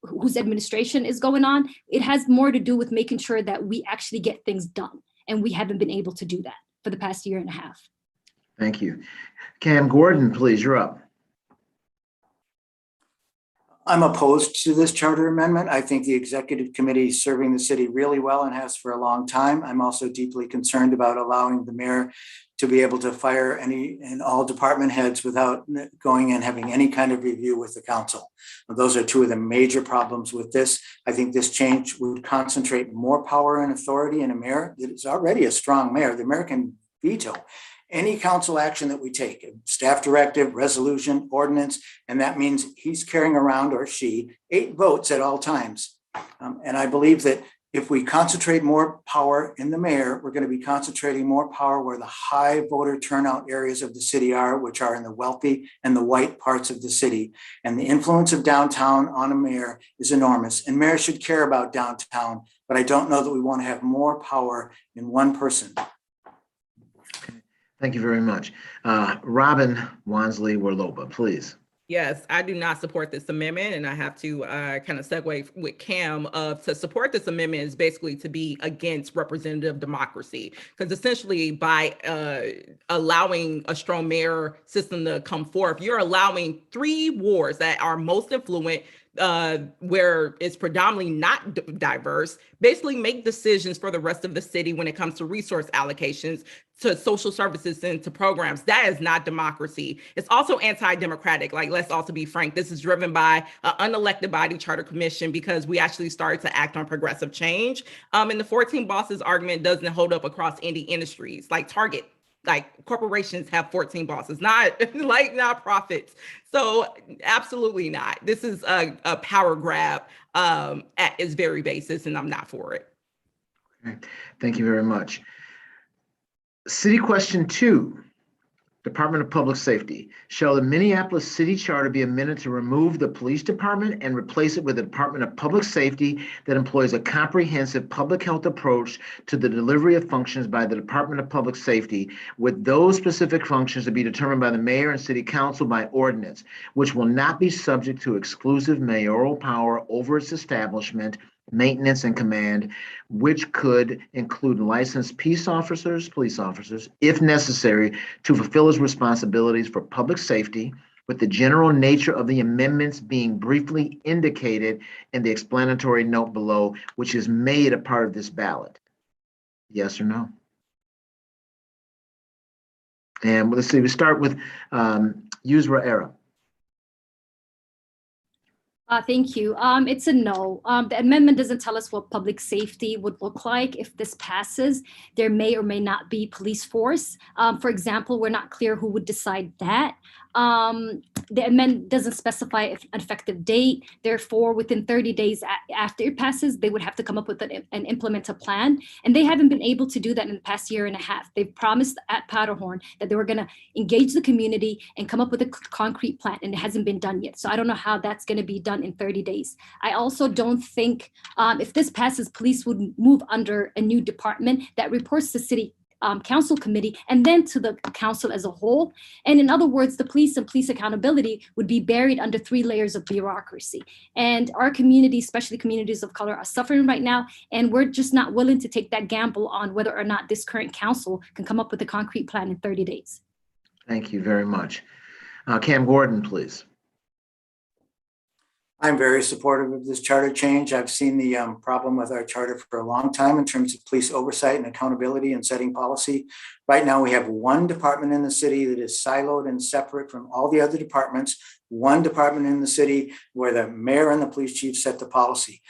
[SPEAKER 3] whose administration is going on. It has more to do with making sure that we actually get things done. And we haven't been able to do that for the past year and a half.
[SPEAKER 1] Thank you. Cam Gordon, please, you're up.
[SPEAKER 6] I'm opposed to this charter amendment. I think the executive committee is serving the city really well and has for a long time. I'm also deeply concerned about allowing the mayor to be able to fire any and all department heads without going and having any kind of review with the council. Those are two of the major problems with this. I think this change would concentrate more power and authority in a mayor that is already a strong mayor. The mayor can veto any council action that we take, a staff directive, resolution, ordinance, and that means he's carrying around, or she, 8 votes at all times. And I believe that if we concentrate more power in the mayor, we're going to be concentrating more power where the high voter turnout areas of the city are, which are in the wealthy and the white parts of the city. And the influence of downtown on a mayor is enormous. And mayors should care about downtown, but I don't know that we want to have more power in one person.
[SPEAKER 1] Thank you very much. Robin Wansley-Warloba, please.
[SPEAKER 5] Yes, I do not support this amendment, and I have to kind of segue with Cam. To support this amendment is basically to be against representative democracy, because essentially by allowing a strong mayor system to come forth, you're allowing 3 wards that are most influent, where it's predominantly not diverse, basically make decisions for the rest of the city when it comes to resource allocations, to social services, and to programs. That is not democracy. It's also anti-democratic. Like, let's also be frank, this is driven by an unelected body, Charter Commission, because we actually started to act on progressive change. And the 14 bosses argument doesn't hold up across any industries. Like Target, like corporations have 14 bosses, not like nonprofits. So absolutely not. This is a power grab at its very basis, and I'm not for it.
[SPEAKER 1] Okay. Thank you very much. City question 2, Department of Public Safety. Shall the Minneapolis City Charter be amended to remove the police department and replace it with a Department of Public Safety that employs a comprehensive public health approach to the delivery of functions by the Department of Public Safety, with those specific functions to be determined by the mayor and city council by ordinance, which will not be subject to exclusive mayoral power over its establishment, maintenance, and command, which could include licensed police officers, if necessary, to fulfill his responsibilities for public safety, with the general nature of the amendments being briefly indicated in the explanatory note below, which is made a part of this ballot. Yes or no? And let's see, we start with Yusra Arab.
[SPEAKER 3] Thank you. It's a no. The amendment doesn't tell us what public safety would look like if this passes. There may or may not be police force. For example, we're not clear who would decide that. The amendment doesn't specify an effective date. Therefore, within 30 days after it passes, they would have to come up with and implement a plan. And they haven't been able to do that in the past year and a half. They've promised at Powderhorn that they were going to engage the community and come up with a concrete plan, and it hasn't been done yet. So I don't know how that's going to be done done in 30 days. I also don't think if this passes, police would move under a new department that reports to city council committee and then to the council as a whole. And in other words, the police and police accountability would be buried under 3 layers of bureaucracy. And our community, especially communities of color, are suffering right now. And we're just not willing to take that gamble on whether or not this current council can come up with a concrete plan in 30 days.
[SPEAKER 1] Thank you very much. Cam Gordon, please.
[SPEAKER 6] I'm very supportive of this charter change. I've seen the problem with our charter for a long time in terms of police oversight and accountability and setting policy. Right now, we have one department in the city that is siloed and separate from all the other departments. One department in the city where the mayor and the police chief set the policy.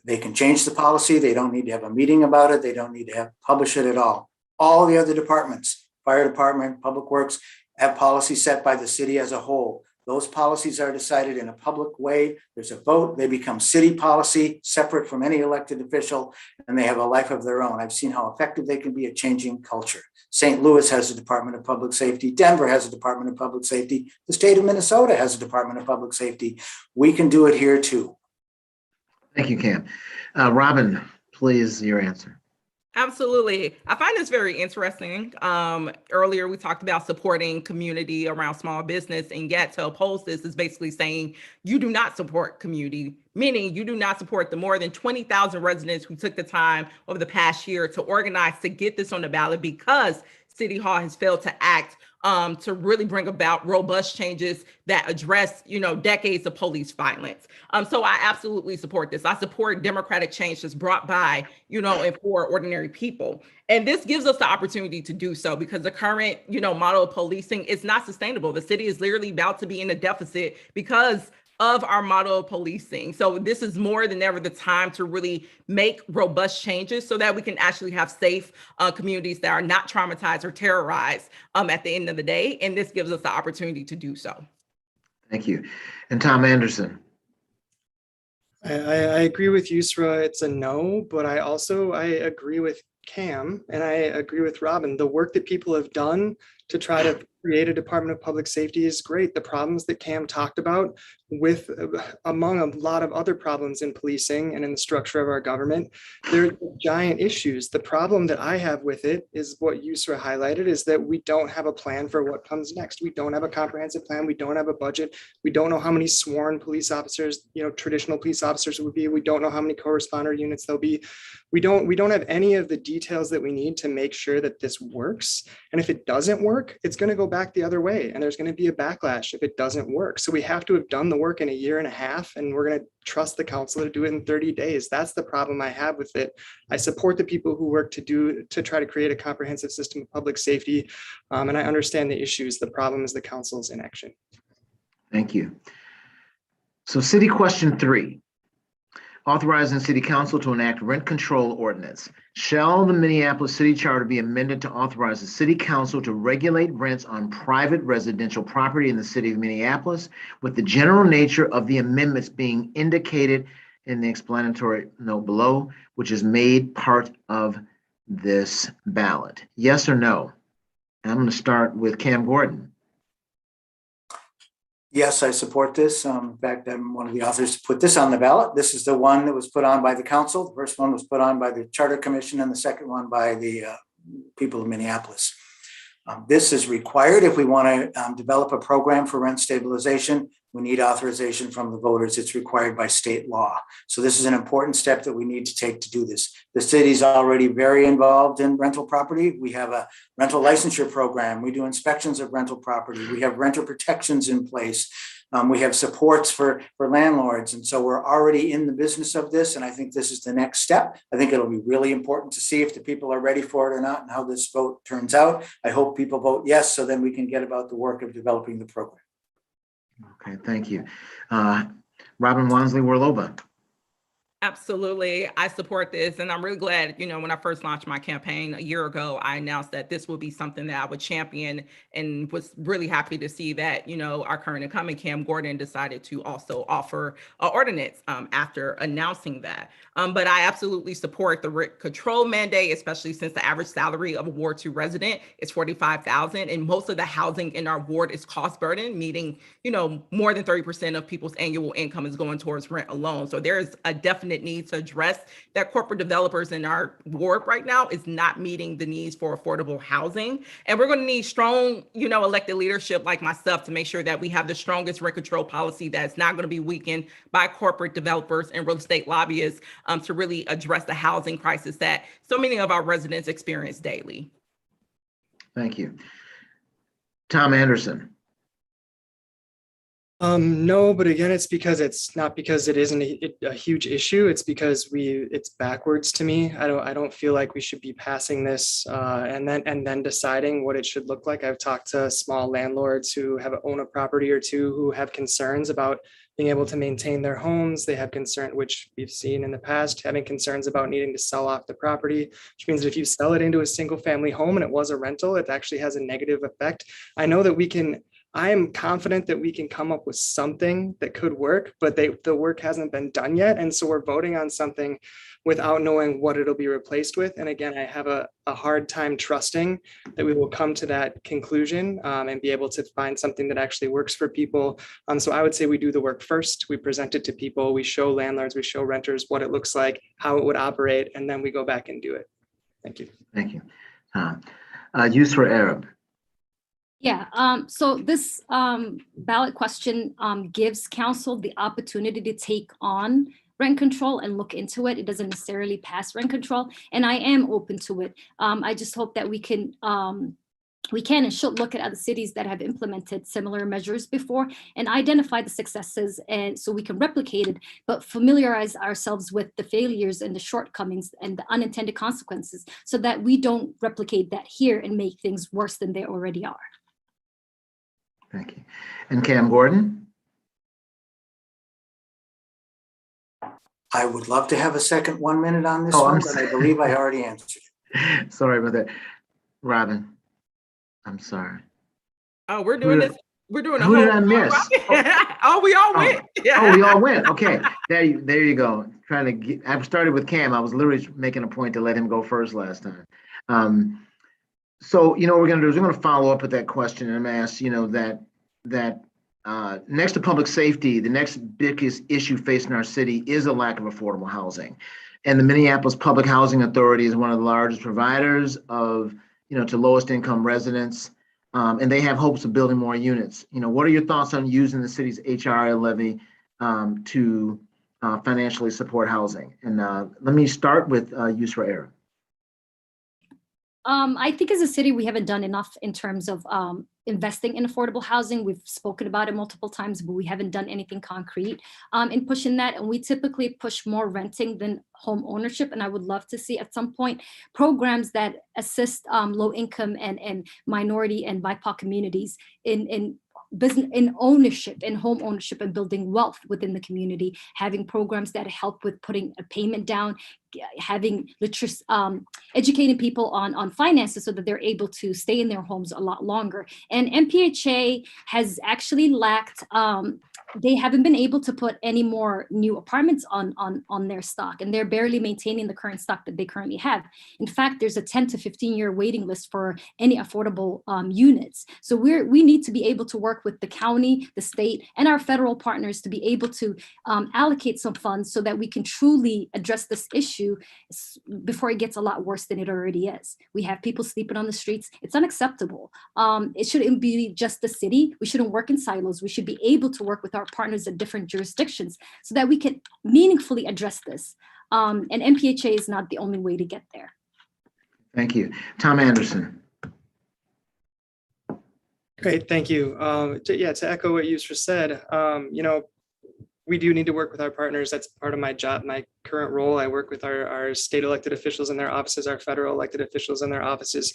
[SPEAKER 6] They can change the policy. They don't need to have a meeting about it. They don't need to publish it at all. All the other departments, fire department, public works, have policy set by the city as a whole. Those policies are decided in a public way. There's a vote. They become city policy, separate from any elected official, and they have a life of their own. I've seen how effective they can be at changing culture. St. Louis has a Department of Public Safety. Denver has a Department of Public Safety. The state of Minnesota has a Department of Public Safety. We can do it here too.
[SPEAKER 1] Thank you, Cam. Robin, please, your answer.
[SPEAKER 5] Absolutely. I find this very interesting. Earlier, we talked about supporting community around small business, and yet to oppose this is basically saying you do not support community, meaning you do not support the more than 20,000 residents who took the time over the past year to organize to get this on the ballot because City Hall has failed to act to really bring about robust changes that address, decades of police violence. So I absolutely support this. I support democratic change that's brought by, and for ordinary people. And this gives us the opportunity to do so because the current, model of policing is not sustainable. The city is literally about to be in a deficit because of our model of policing. So this is more than ever the time to really make robust changes so that we can actually have safe communities that are not traumatized or terrorized at the end of the day. And this gives us the opportunity to do so.
[SPEAKER 1] Thank you. And Tom Anderson.
[SPEAKER 4] I agree with Yusra, it's a no, but I agree with Cam and I agree with Robin. The work that people have done to try to create a Department of Public Safety is great. The problems that Cam talked about among a lot of other problems in policing and in the structure of our government, they're giant issues. The problem that I have with it is what Yusra highlighted is that we don't have a plan for what comes next. We don't have a comprehensive plan. We don't have a budget. We don't know how many sworn police officers, traditional police officers would be. We don't know how many co-responder units there'll be. We don't have any of the details that we need to make sure that this works. And if it doesn't work, it's going to go back the other way. And there's going to be a backlash if it doesn't work. So we have to have done the work in a year and a half, and we're going to trust the council to do it in 30 days. That's the problem I have with it. I support the people who work to try to create a comprehensive system of public safety. And I understand the issues. The problem is the council's inaction.
[SPEAKER 1] Thank you. So city question 3. Authorizing city council to enact rent control ordinance. Shall the Minneapolis city charter be amended to authorize the city council to regulate rents on private residential property in the city of Minneapolis, with the general nature of the amendments being indicated in the explanatory note below, which is made part of this ballot? Yes or no? And I'm going to start with Cam Gordon.
[SPEAKER 6] Yes, I support this. In fact, I'm one of the authors to put this on the ballot. This is the one that was put on by the council. The first one was put on by the Charter Commission and the second one by the people of Minneapolis. This is required if we want to develop a program for rent stabilization. We need authorization from the voters. It's required by state law. So this is an important step that we need to take to do this. The city's already very involved in rental property. We have a rental licensure program. We do inspections of rental property. We have renter protections in place. We have supports for landlords. And so we're already in the business of this. And I think this is the next step. I think it'll be really important to see if the people are ready for it or not and how this vote turns out. I hope people vote yes, so then we can get about the work of developing the program.
[SPEAKER 1] Okay, thank you. Robin Wansley-Warloba.
[SPEAKER 5] Absolutely. I support this. And I'm really glad, when I first launched my campaign a year ago, I announced that this would be something that I would champion, and was really happy to see that, our current incumbent, Cam Gordon, decided to also offer an ordinance after announcing that. But I absolutely support the rent control mandate, especially since the average salary of a Ward 2 resident is $45,000. And most of the housing in our ward is cost burden, meaning, more than 30% of people's annual income is going towards rent alone. So there is a definite need to address that corporate developers in our ward right now is not meeting the needs for affordable housing. And we're going to need strong, elected leadership like myself to make sure that we have the strongest rent control policy that's not going to be weakened by corporate developers and real estate lobbyists to really address the housing crisis that so many of our residents experience daily.
[SPEAKER 1] Thank you. Tom Anderson.
[SPEAKER 4] No, but again, it's not because it isn't a huge issue. It's because it's backwards to me. I don't feel like we should be passing this and then deciding what it should look like. I've talked to small landlords who own a property or two who have concerns about being able to maintain their homes. They have concern, which we've seen in the past, having concerns about needing to sell off the property, which means that if you sell it into a single family home and it was a rental, it actually has a negative effect. I know that I am confident that we can come up with something that could work, but the work hasn't been done yet. And so we're voting on something without knowing what it'll be replaced with. And again, I have a hard time trusting that we will come to that conclusion and be able to find something that actually works for people. So I would say we do the work first. We present it to people. We show landlords, we show renters what it looks like, how it would operate, and then we go back and do it. Thank you.
[SPEAKER 1] Thank you. Yusra Arab.
[SPEAKER 3] Yeah, so this ballot question gives council the opportunity to take on rent control and look into it. It doesn't necessarily pass rent control, and I am open to it. I just hope that we can and should look at other cities that have implemented similar measures before and identify the successes, and so we can replicate it, but familiarize ourselves with the failures and the shortcomings and the unintended consequences so that we don't replicate that here and make things worse than they already are.
[SPEAKER 1] Thank you. And Cam Gordon?
[SPEAKER 6] I would love to have a second 1 minute on this
[SPEAKER 1] Oh,
[SPEAKER 6] one,
[SPEAKER 1] I'm
[SPEAKER 6] but I
[SPEAKER 1] sorry.
[SPEAKER 6] believe I already answered it.
[SPEAKER 1] Sorry about that. Robin, I'm sorry.
[SPEAKER 5] Oh, we're doing this. We're doing a
[SPEAKER 1] Who
[SPEAKER 5] whole.
[SPEAKER 1] did I miss?
[SPEAKER 5] Oh, we all went.
[SPEAKER 1] Oh, we all went. Okay, there you go. I started with Cam. I was literally making a point to let him go first last time. So, what we're going to do is we're going to follow up with that question, and I'm going to ask, that next to public safety, the next biggest issue facing our city is a lack of affordable housing. And the Minneapolis Public Housing Authority is one of the largest providers of, to lowest income residents. And they have hopes of building more units. What are your thoughts on using the city's HRA levy to financially support housing? And let me start with Yusra Arab.
[SPEAKER 3] I think as a city, we haven't done enough in terms of investing in affordable housing. We've spoken about it multiple times, but we haven't done anything concrete in pushing that. And we typically push more renting than home ownership. And I would love to see at some point programs that assist low income and minority and BIPOC communities in business, in ownership, in home ownership, and building wealth within the community, having programs that help with putting a payment down, having literacy, educating people on finances so that they're able to stay in their homes a lot longer. And MPHA has actually lacked, they haven't been able to put any more new apartments on their stock, and they're barely maintaining the current stock that they currently have. In fact, there's a 10 to 15-year waiting list for any affordable units. So we need to be able to work with the county, the state, and our federal partners to be able to allocate some funds so that we can truly address this issue before it gets a lot worse than it already is. We have people sleeping on the streets. It's unacceptable. It shouldn't be just the city. We shouldn't work in silos. We should be able to work with our partners at different jurisdictions so that we can meaningfully address this. And MPHA is not the only way to get there.
[SPEAKER 1] Thank you. Tom Anderson.
[SPEAKER 4] Great, thank you. To echo what Yusra said, we do need to work with our partners. That's part of my job, my current role. I work with our state elected officials in their offices, our federal elected officials in their offices.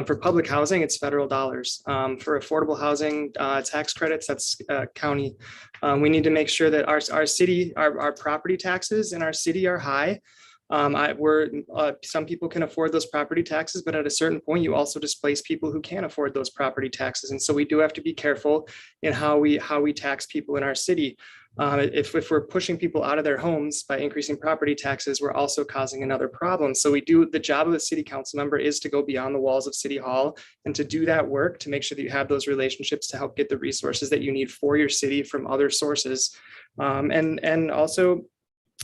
[SPEAKER 4] For public housing, it's federal dollars. For affordable housing tax credits, that's county. We need to make sure that our city, our property taxes in our city are high. Some people can afford those property taxes, but at a certain point, you also displace people who can't afford those property taxes. And so we do have to be careful in how we tax people in our city. If we're pushing people out of their homes by increasing property taxes, we're also causing another problem. So the job of the city council member is to go beyond the walls of City Hall and to do that work, to make sure that you have those relationships to help get the resources that you need for your city from other sources. And also,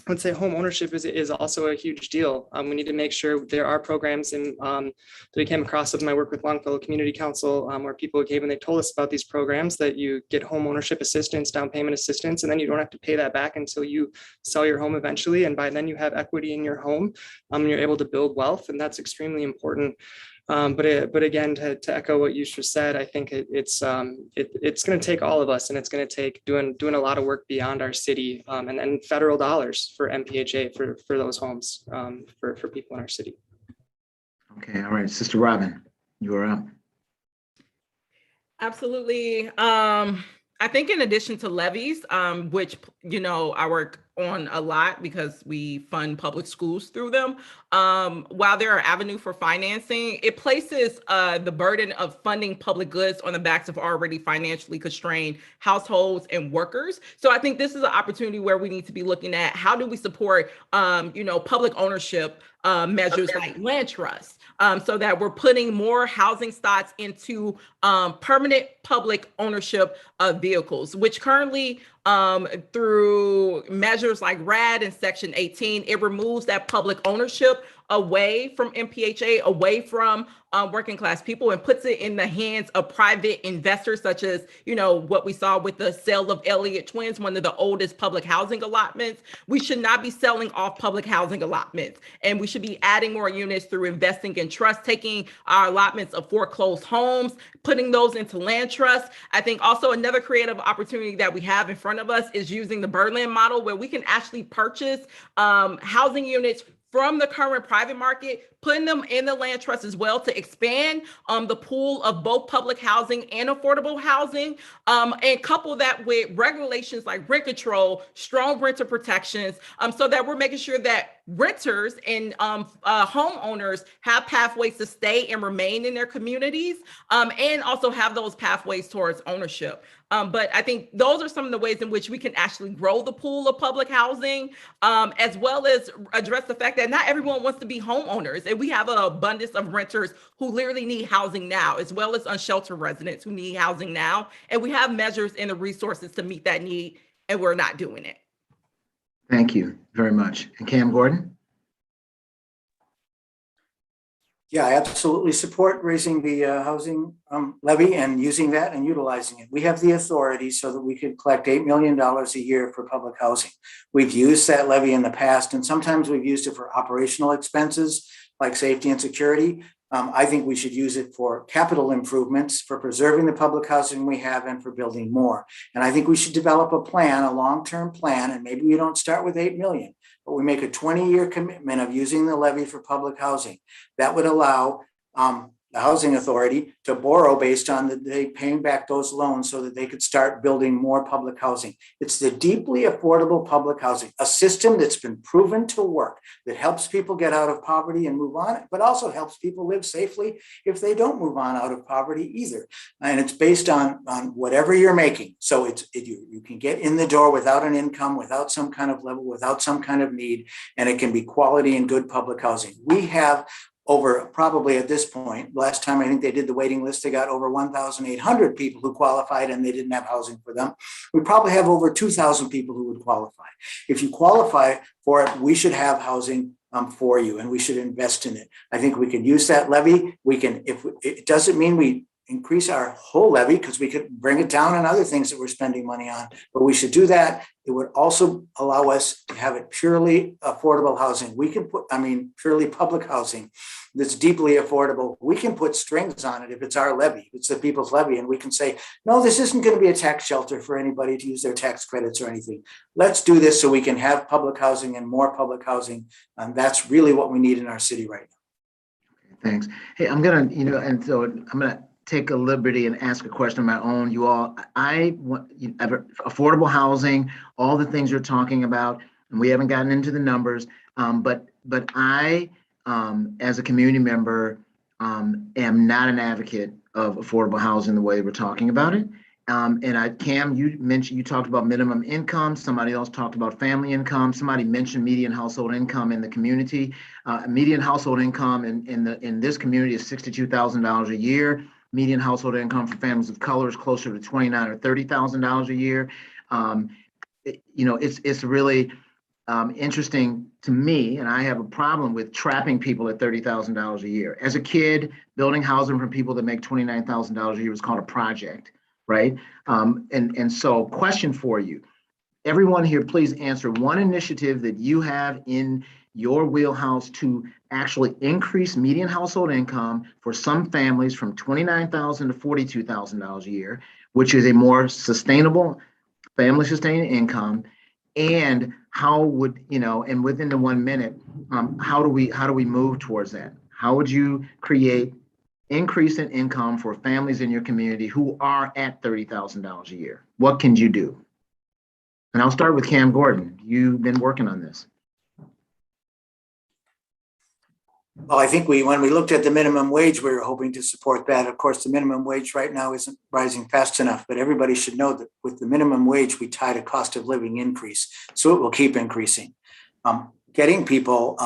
[SPEAKER 4] let's say home ownership is also a huge deal. We need to make sure there are programs that we came across with my work with Longfellow Community Council, where people came and they told us about these programs that you get home ownership assistance, down payment assistance, and then you don't have to pay that back until you sell your home eventually. And by then you have equity in your home, and you're able to build wealth, and that's extremely important. But again, to echo what Yusra said, I think it's going to take all of us, and it's going to take doing a lot of work beyond our city, and federal dollars for MPHA for those homes, for people in our city. Okay,
[SPEAKER 1] all right, Sister Robin, you are up.
[SPEAKER 5] Absolutely. I think in addition to levies, which, I work on a lot because we fund public schools through them, while there are avenues for financing, it places the burden of funding public goods on the backs of already financially constrained households and workers. So I think this is an opportunity where we need to be looking at how do we support, public ownership measures like land trusts, so that we're putting more housing stocks into permanent public ownership of vehicles, which currently through measures like RAD and Section 18, it removes that public ownership away from MPHA, away from working class people, and puts it in the hands of private investors, such as, what we saw with the sale of Elliott Twins, one of the oldest public housing allotments. We should not be selling off public housing allotments, and we should be adding more units through investing in trust, taking our allotments of foreclosed homes, putting those into land trusts. I think also another creative opportunity that we have in front of us is using the Birdland model, where we can actually purchase housing units from the current private market, putting them in the land trust as well to expand the pool of both public housing and affordable housing, and couple that with regulations like rent control, strong renter protections, so that we're making sure that renters and homeowners have pathways to stay and remain in their communities, and also have those pathways towards ownership. But I think those are some of the ways in which we can actually grow the pool of public housing, as well as address the fact that not everyone wants to be homeowners. And we have an abundance of renters who literally need housing now, as well as unsheltered residents who need housing now. And we have measures and the resources to meet that need, and we're not doing it.
[SPEAKER 1] Thank you very much. And Cam Gordon?
[SPEAKER 6] Yeah, I absolutely support raising the housing levy and using that and utilizing it. We have the authority so that we could collect $8 million a year for public housing. We've used that levy in the past, and sometimes we've used it for operational expenses like safety and security. I think we should use it for capital improvements, for preserving the public housing we have, and for building more. And I think we should develop a plan, a long-term plan, and maybe we don't start with 8 million, but we make a 20-year commitment of using the levy for public housing. That would allow the housing authority to borrow based on they paying back those loans so that they could start building more public housing. It's the deeply affordable public housing, a system that's been proven to work, that helps people get out of poverty and move on, but also helps people live safely if they don't move on out of poverty either. And it's based on whatever you're making. So you can get in the door without an income, without some kind of level, without some kind of need, and it can be quality and good public housing. We have over, probably at this point, last time I think they did the waiting list, they got over 1,800 people who qualified and they didn't have housing for them. We probably have over 2,000 people who would qualify. If you qualify for it, we should have housing for you, and we should invest in it. I think we can use that levy. We can, if it doesn't mean we increase our whole levy because we could bring it down on other things that we're spending money on, but we should do that. It would also allow us to have it purely affordable housing. We can put, purely public housing that's deeply affordable. We can put strings on it if it's our levy, it's the people's levy, and we can say, no, this isn't going to be a tax shelter for anybody to use their tax credits or anything. Let's do this so we can have public housing and more public housing. And that's really what we need in our city right now.
[SPEAKER 1] Thanks. Hey, I'm gonna, and so I'm gonna take a liberty and ask a question of my own. You all, I want affordable housing, all the things you're talking about, and we haven't gotten into the numbers. But I, as a community member, am not an advocate of affordable housing the way we're talking about it. Cam, you talked about minimum income. Somebody else talked about family income. Somebody mentioned median household income in the community. Median household income in this community is $62,000 a year. Median household income for families of color is closer to $29,000 or $30,000 a year. It's really interesting to me, and I have a problem with trapping people at $30,000 a year. As a kid, building housing for people that make $29,000 a year was called a project, right? So, question for you. Everyone here, please answer one initiative that you have in your wheelhouse to actually increase median household income for some families from $29,000 to $42,000 a year, which is a more sustainable, family sustaining income. And how would, and within the 1 minute, how do we move towards that? How would you create increase in income for families in your community who are at $30,000 a year? What can you do? And I'll start with Cam Gordon. You've been working on this.
[SPEAKER 6] Well, I think when we looked at the minimum wage, we were hoping to support that. Of course, the minimum wage right now isn't rising fast enough, but everybody should know that with the minimum wage, we tied a cost of living increase, so it will keep increasing. Getting people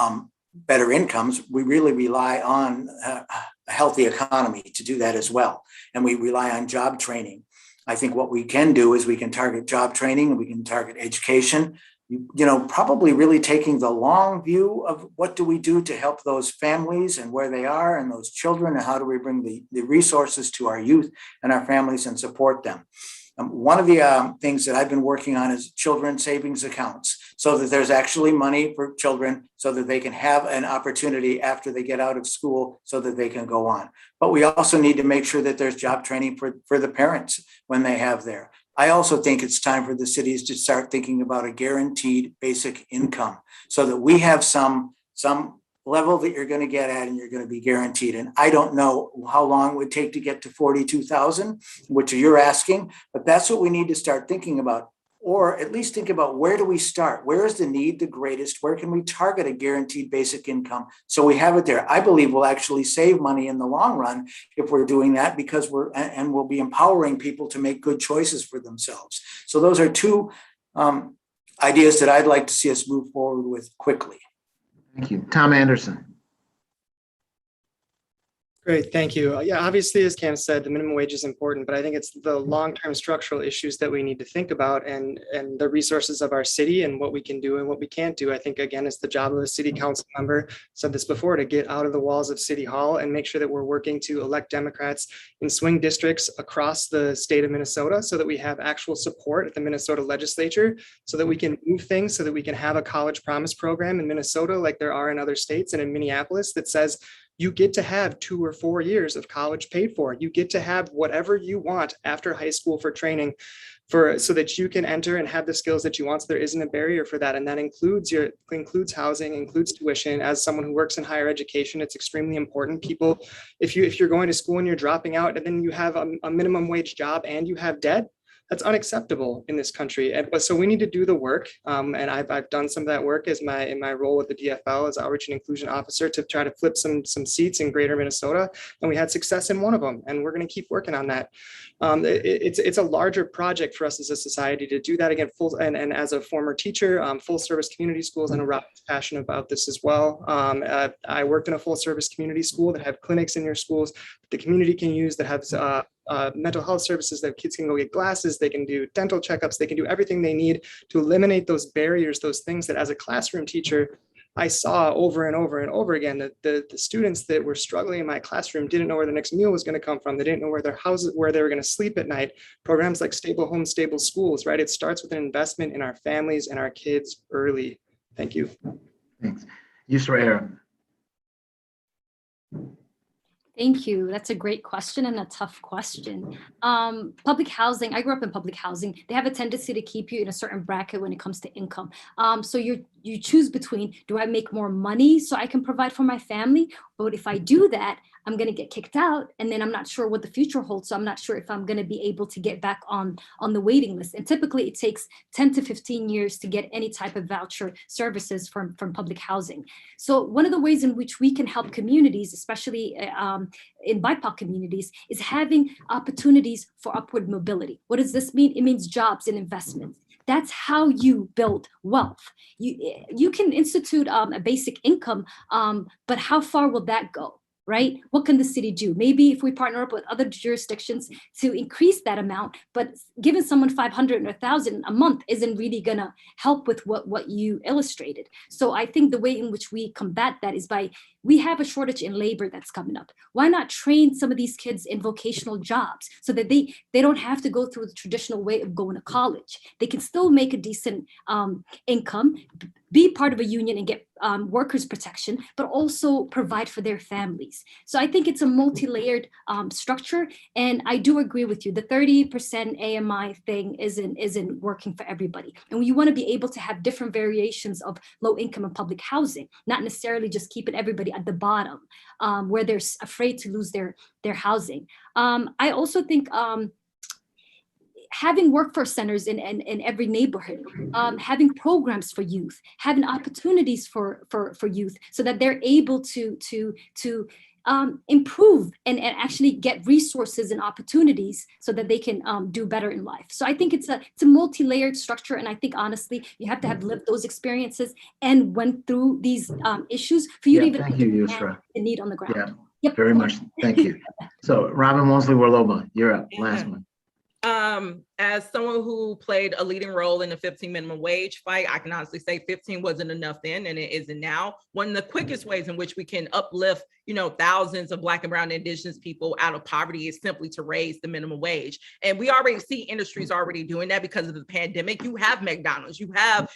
[SPEAKER 6] better incomes, we really rely on a healthy economy to do that as well. And we rely on job training. I think what we can do is we can target job training and we can target education. Probably really taking the long view of what do we do to help those families and where they are and those children, and how do we bring the resources to our youth and our families and support them. One of the things that I've been working on is children's savings accounts, so that there's actually money for children so that they can have an opportunity after they get out of school so that they can go on. But we also need to make sure that there's job training for the parents when they have there. I also think it's time for the cities to start thinking about a guaranteed basic income so that we have some level that you're going to get at and you're going to be guaranteed. And I don't know how long it would take to get to 42,000, which you're asking, but that's what we need to start thinking about, or at least think about where do we start? Where is the need the greatest? Where can we target a guaranteed basic income so we have it there? I believe we'll actually save money in the long run if we're doing that, because we'll be empowering people to make good choices for themselves. So those are two ideas that I'd like to see us move forward with quickly.
[SPEAKER 1] Thank you. Tom Anderson.
[SPEAKER 4] Great, thank you. Yeah, obviously, as Cam said, the minimum wage is important, but I think it's the long-term structural issues that we need to think about, and the resources of our city and what we can do and what we can't do. I think, again, it's the job of a city council member, said this before, to get out of the walls of City Hall and make sure that we're working to elect Democrats in swing districts across the state of Minnesota so that we have actual support at the Minnesota legislature, so that we can move things, so that we can have a college promise program in Minnesota like there are in other states and in Minneapolis that says, you get to have 2 or 4 years of college paid for. You get to have whatever you want after high school for training, so that you can enter and have the skills that you want. So there isn't a barrier for that. And that includes housing, includes tuition. As someone who works in higher education, it's extremely important. People, if you're going to school and you're dropping out and then you have a minimum wage job and you have debt, that's unacceptable in this country. And so we need to do the work. And I've done some of that work in my role with the DFL as Outreach and Inclusion Officer to try to flip some seats in greater Minnesota. And we had success in one of them. And we're going to keep working on that. It's a larger project for us as a society to do that again. And as a former teacher, full service community schools, I know Rob is passionate about this as well. I worked in a full service community school that have clinics in your schools that the community can use, that have mental health services, that kids can go get glasses, they can do dental checkups, they can do everything they need to eliminate those barriers, those things that as a classroom teacher, I saw over and over and over again that the students that were struggling in my classroom didn't know where the next meal was going to come from. They didn't know where their houses, where they were going to sleep at night. Programs like Stable Home, Stable Schools, right? It starts with an investment in our families and our kids early. Thank you.
[SPEAKER 1] Thanks. Yusra Arab.
[SPEAKER 3] Thank you. That's a great question and a tough question. Public housing, I grew up in public housing. They have a tendency to keep you in a certain bracket when it comes to income. So you choose between, do I make more money so I can provide for my family? But if I do that, I'm going to get kicked out, and then I'm not sure what the future holds. So I'm not sure if I'm going to be able to get back on the waiting list. And typically it takes 10 to 15 years to get any type of voucher services from public housing. So one of the ways in which we can help communities, especially in BIPOC communities, is having opportunities for upward mobility. What does this mean? It means jobs and investments. That's how you build wealth. You can institute a basic income, but how far will that go? Right? What can the city do? Maybe if we partner up with other jurisdictions to increase that amount, but giving someone 500 or 1,000 a month isn't really gonna help with what you illustrated. So I think the way in which we combat that is by, we have a shortage in labor that's coming up. Why not train some of these kids in vocational jobs so that they don't have to go through the traditional way of going to college? They can still make a decent income, be part of a union and get workers' protection, but also provide for their families. So I think it's a multi-layered structure. And I do agree with you. The 30% AMI thing isn't working for everybody. And you want to be able to have different variations of low income and public housing, not necessarily just keeping everybody at the bottom where they're afraid to lose their housing. I also think having workforce centers in every neighborhood, having programs for youth, having opportunities for youth so that they're able to improve and actually get resources and opportunities so that they can do better in life. So I think it's a multi-layered structure. And I think honestly, you have to have lived those experiences and went through these issues for you to even understand the need on the ground.
[SPEAKER 1] Yeah,
[SPEAKER 3] yep.
[SPEAKER 1] Very much. Thank you. So Robin Mosley-Warloba, you're up. Last one.
[SPEAKER 5] As someone who played a leading role in the 15 minimum wage fight, I can honestly say 15 wasn't enough then, and it isn't now. One of the quickest ways in which we can uplift, thousands of Black and Brown and Indigenous people out of poverty is simply to raise the minimum wage. And we already see industries already doing that because of the pandemic. You have McDonald's, you have,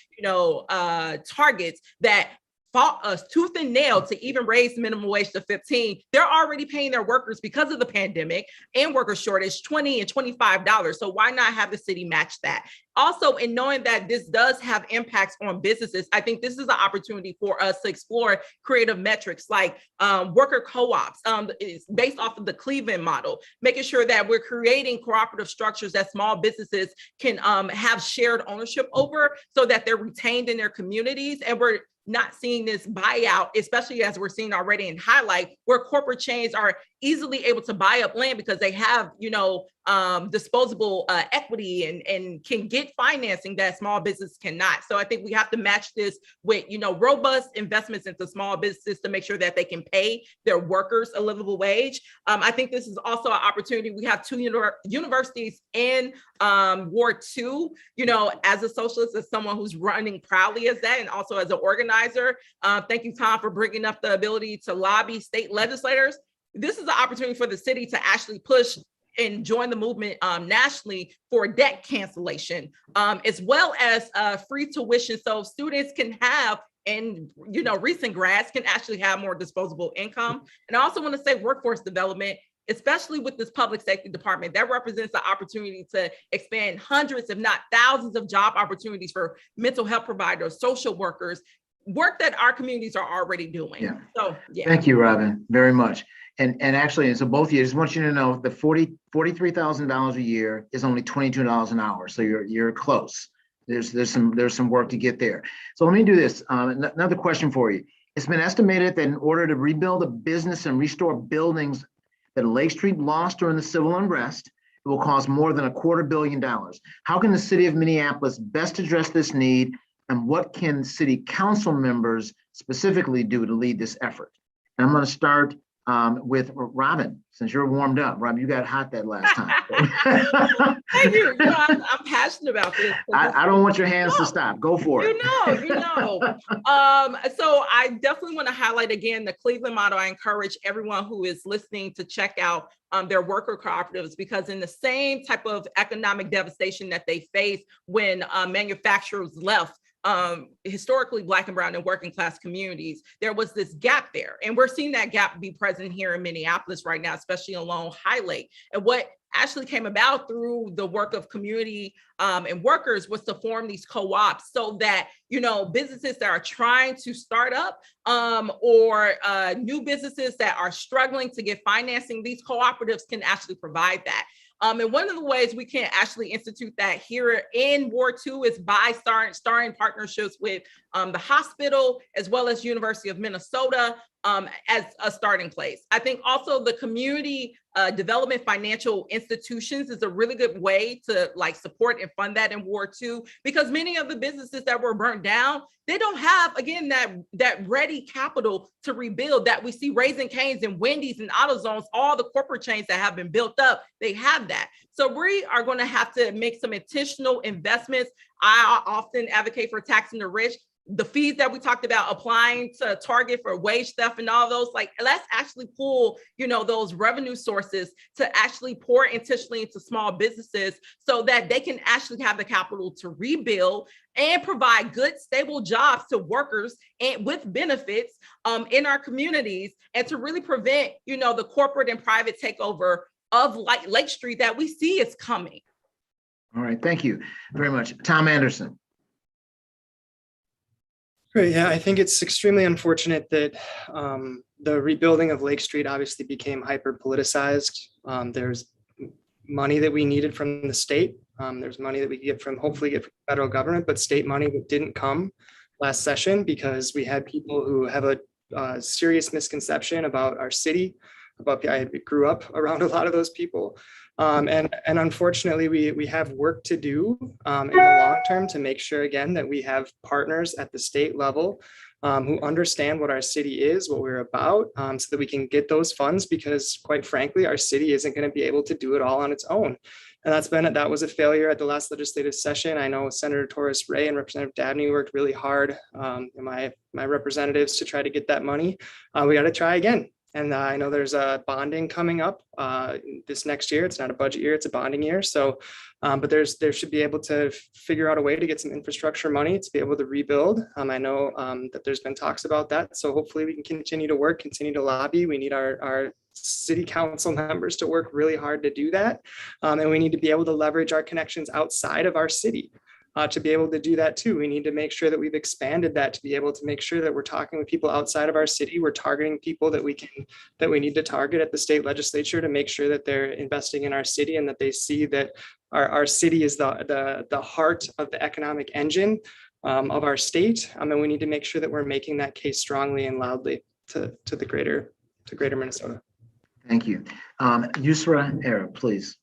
[SPEAKER 5] Targets that fought us tooth and nail to even raise the minimum wage to 15. They're already paying their workers because of the pandemic and worker shortage $20 and $25. So why not have the city match that? Also, in knowing that this does have impacts on businesses, I think this is an opportunity for us to explore creative metrics like worker co-ops. It's based off of the Cleveland model, making sure that we're creating cooperative structures that small businesses can have shared ownership over so that they're retained in their communities. And we're not seeing this buyout, especially as we're seeing already in Highlight, where corporate chains are easily able to buy up land because they have, disposable equity and can get financing that small business cannot. So I think we have to match this with, robust investments into small businesses to make sure that they can pay their workers a livable wage. I think this is also an opportunity. We have two universities in Ward 2, as a socialist, as someone who's running proudly as that, and also as an organizer. Thank you, Tom, for bringing up the ability to lobby state legislators. This is an opportunity for the city to actually push and join the movement nationally for debt cancellation, as well as free tuition, so students can have, and recent grads can actually have more disposable income. And I also want to say workforce development, especially with this public safety department, that represents the opportunity to expand hundreds, if not thousands, of job opportunities for mental health providers, social workers, work that our communities are already doing.
[SPEAKER 1] Yeah.
[SPEAKER 5] So, yeah.
[SPEAKER 1] Thank you, Robin, very much. And actually, so both of you, I just want you to know the $43,000 a year is only $22 an hour. So you're close. There's some work to get there. So let me do this. Another question for you. It's been estimated that in order to rebuild a business and restore buildings that Lake Street lost during the civil unrest, it will cost more than $250 million. How can the city of Minneapolis best address this need? And what can city council members specifically do to lead this effort? And I'm going to start with Robin, since you're warmed up. Robin, you got hot that last time.
[SPEAKER 5] Thank you. I'm passionate about this.
[SPEAKER 1] I don't want your hands to stop. Go for it.
[SPEAKER 5] You know. So I definitely want to highlight again the Cleveland model. I encourage everyone who is listening to check out their worker cooperatives, because in the same type of economic devastation that they face when manufacturers left historically Black and brown and working class communities, there was this gap there. And we're seeing that gap be present here in Minneapolis right now, especially along High Lake. And what actually came about through the work of community and workers was to form these co-ops so that, businesses that are trying to start up or new businesses that are struggling to get financing, these cooperatives can actually provide that. And one of the ways we can actually institute that here in Ward 2 is by starting partnerships with the hospital as well as University of Minnesota as a starting place. I think also the community development financial institutions is a really good way to support and fund that in Ward 2, because many of the businesses that were burnt down, they don't have, again, that ready capital to rebuild that we see Raising Cane's and Wendy's and AutoZones, all the corporate chains that have been built up, they have that. So we are going to have to make some intentional investments. I often advocate for taxing the rich. The fees that we talked about applying to Target for wage theft and all those, let's actually pull, those revenue sources to actually pour intentionally into small businesses so that they can actually have the capital to rebuild and provide good, stable jobs to workers and with benefits in our communities, and to really prevent, the corporate and private takeover of Lake Street that we see is coming.
[SPEAKER 1] All right, thank you very much. Tom Anderson.
[SPEAKER 4] Great. Yeah, I think it's extremely unfortunate that the rebuilding of Lake Street obviously became hyper politicized. There's money that we needed from the state. There's money that we hopefully get from the federal government, but state money that didn't come last session because we had people who have a serious misconception about our city. I grew up around a lot of those people. And unfortunately, we have work to do in the long term to make sure, again, that we have partners at the state level who understand what our city is, what we're about, so that we can get those funds, because quite frankly, our city isn't going to be able to do it all on its own. And that was a failure at the last legislative session. I know Senator Torres Ray and Representative Dabney worked really hard, my representatives, to try to get that money. We got to try again. And I know there's a bonding coming up this next year. It's not a budget year, it's a bonding year. So, but there should be able to figure out a way to get some infrastructure money to be able to rebuild. I know that there's been talks about that. So hopefully we can continue to work, continue to lobby. We need our city council members to work really hard to do that. And we need to be able to leverage our connections outside of our city. To be able to do that too. We need to make sure that we've expanded that to be able to make sure that we're talking with people outside of our city. We're targeting people that we need to target at the state legislature to make sure that they're investing in our city and that they see that our city is the heart of the economic engine of our state. And we need to make sure that we're making that case strongly and loudly to greater Minnesota.
[SPEAKER 1] Thank you. Yusra Arab, please.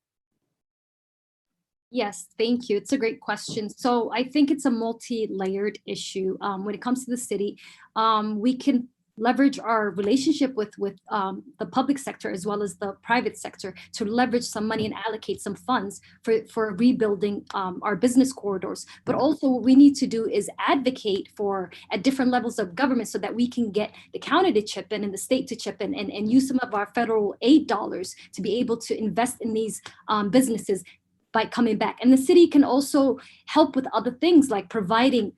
[SPEAKER 3] Yes, thank you. It's a great question. So I think it's a multi-layered issue. When it comes to the city, we can leverage our relationship with the public sector as well as the private sector to leverage some money and allocate some funds for rebuilding our business corridors. But also what we need to do is advocate for at different levels of government so that we can get the county to chip in and the state to chip in and use some of our federal aid dollars to be able to invest in these businesses by coming back. And the city can also help with other things like providing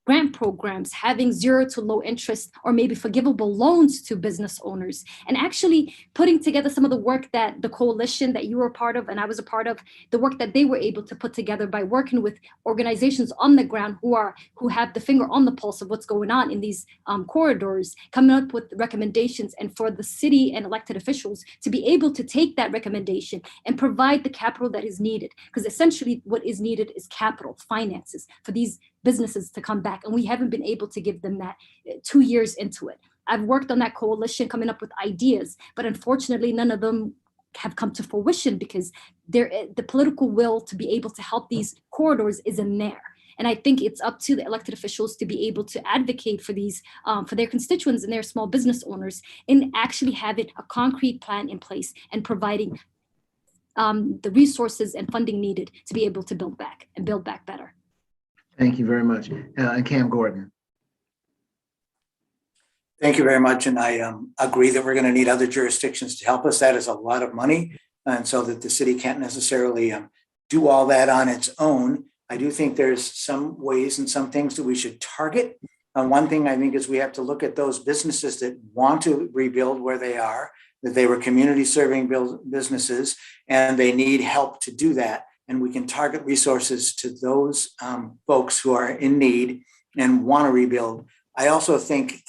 [SPEAKER 3] grant programs, having 0 to low interest or maybe forgivable loans to business owners, and actually putting together some of the work that the coalition that you were a part of and I was a part of, the work that they were able to put together by working with organizations on the ground who have the finger on the pulse of what's going on in these corridors, coming up with recommendations, and for the city and elected officials to be able to take that recommendation and provide the capital that is needed. Because essentially what is needed is capital, finances for these businesses to come back. And we haven't been able to give them that 2 years into it. I've worked on that coalition coming up with ideas, but unfortunately, none of them have come to fruition because the political will to be able to help these corridors isn't there. And I think it's up to the elected officials to be able to advocate for these, for their constituents and their small business owners, and actually having a concrete plan in place and providing the resources and funding needed to be able to build back and build back better.
[SPEAKER 1] Thank you very much. And Cam Gordon.
[SPEAKER 6] Thank you very much. And I agree that we're going to need other jurisdictions to help us. That is a lot of money. And so that the city can't necessarily do all that on its own. I do think there's some ways and some things that we should target. One thing I think is we have to look at those businesses that want to rebuild where they are, that they were community serving businesses, and they need help to do that. And we can target resources to those folks who are in need and want to rebuild. I also think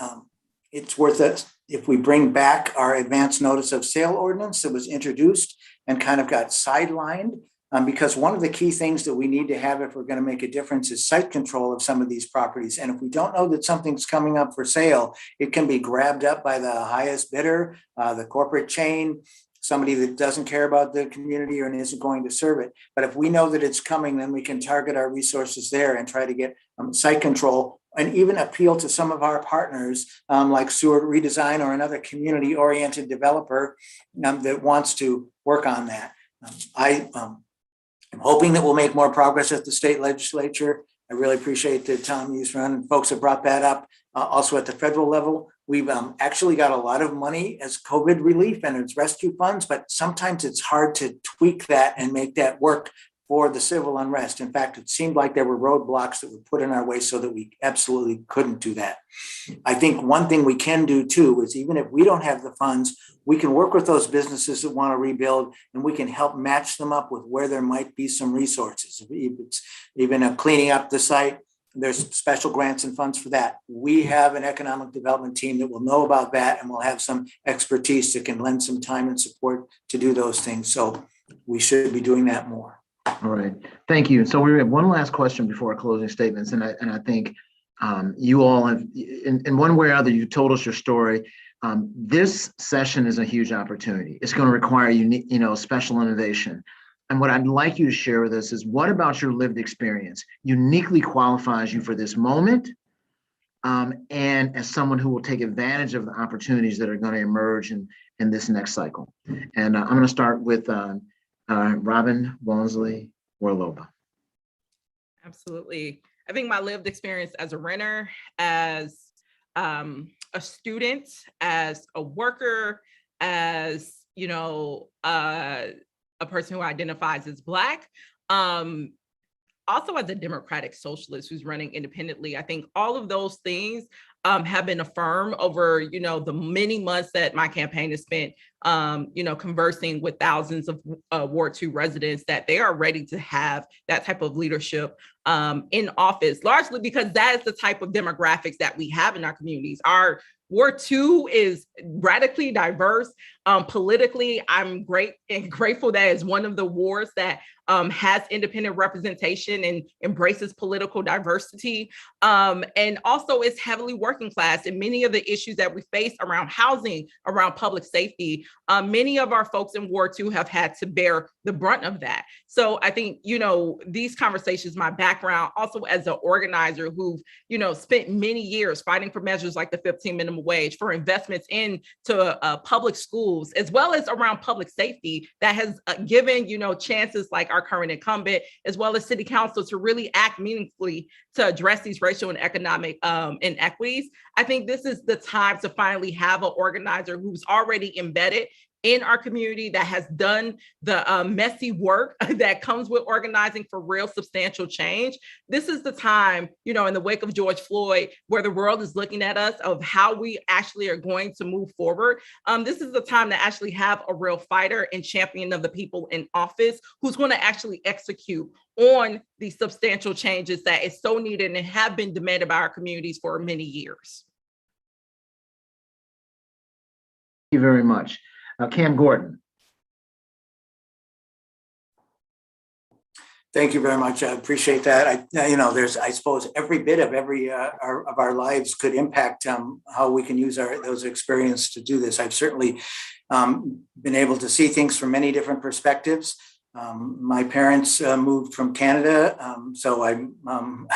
[SPEAKER 6] it's worth it if we bring back our advance notice of sale ordinance that was introduced and kind of got sidelined, because one of the key things that we need to have if we're going to make a difference is site control of some of these properties. And if we don't know that something's coming up for sale, it can be grabbed up by the highest bidder, the corporate chain, somebody that doesn't care about the community or isn't going to serve it. But if we know that it's coming, then we can target our resources there and try to get site control, and even appeal to some of our partners like Seward Redesign or another community-oriented developer that wants to work on that. I'm hoping that we'll make more progress at the state legislature. I really appreciate that Tom Usrun and folks have brought that up. Also at the federal level, we've actually got a lot of money as COVID relief and its rescue funds, but sometimes it's hard to tweak that and make that work for the civil unrest. In fact, it seemed like there were roadblocks that were put in our way so that we absolutely couldn't do that. I think one thing we can do too is, even if we don't have the funds, we can work with those businesses that want to rebuild, and we can help match them up with where there might be some resources. If it's even cleaning up the site, there's special grants and funds for that. We have an economic development team that will know about that, and will have some expertise that can lend some time and support to do those things. So we should be doing that more.
[SPEAKER 1] All right, thank you. So we have one last question before our closing statements, and I think you all have, in one way or other, you told us your story. This session is a huge opportunity. It's going to require unique, special innovation. And what I'd like you to share with us is, what about your lived experience uniquely qualifies you for this moment, and as someone who will take advantage of the opportunities that are going to emerge in this next cycle. And I'm going to start with Robin Walmsley Warloba.
[SPEAKER 5] Absolutely. I think my lived experience as a renter, as a student, as a worker, as, a person who identifies as Black, also as a democratic socialist who's running independently. I think all of those things have been affirmed over, the many months that my campaign has spent, conversing with thousands of Ward 2 residents, that they are ready to have that type of leadership in office, largely because that is the type of demographics that we have in our communities. Our Ward 2 is radically diverse. Politically, I'm grateful that it's one of the wards that has independent representation and embraces political diversity. And also is heavily working class, and many of the issues that we face around housing, around public safety, many of our folks in Ward 2 have had to bear the brunt of that. So I think, these conversations, my background also as an organizer who've, spent many years fighting for measures like the 15 minimum wage, for investments into public schools, as well as around public safety, that has given, chances like our current incumbent, as well as city council, to really act meaningfully to address these racial and economic inequities. I think this is the time to finally have an organizer who's already embedded in our community, that has done the messy work that comes with organizing for real substantial change. This is the time, in the wake of George Floyd, where the world is looking at us of how we actually are going to move forward. This is the time to actually have a real fighter and champion of the people in office who's going to actually execute on these substantial changes that is so needed and have been demanded by our communities for many years.
[SPEAKER 1] Thank you very much. Cam Gordon.
[SPEAKER 6] Thank you very much. I appreciate that. There's, I suppose, every bit of our lives could impact how we can use those experiences to do this. I've certainly been able to see things from many different perspectives. My parents moved from Canada, so I'm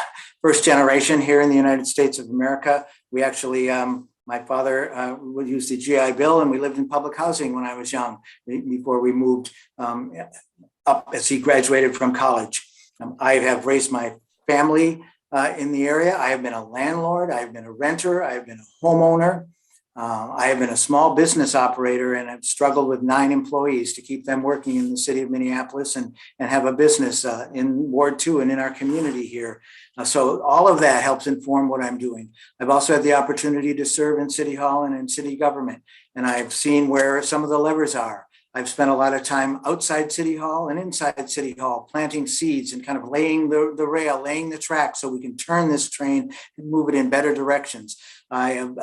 [SPEAKER 6] first generation here in the United States of America. We actually, my father would use the GI Bill, and we lived in public housing when I was young, before we moved up as he graduated from college. I have raised my family in the area. I have been a landlord, I have been a renter, I have been a homeowner. I have been a small business operator, and I've struggled with 9 employees to keep them working in the city of Minneapolis and have a business in Ward 2 and in our community here. So all of that helps inform what I'm doing. I've also had the opportunity to serve in City Hall and in city government, and I've seen where some of the levers are. I've spent a lot of time outside City Hall and inside City Hall, planting seeds and kind of laying the rail, laying the track so we can turn this train and move it in better directions. I have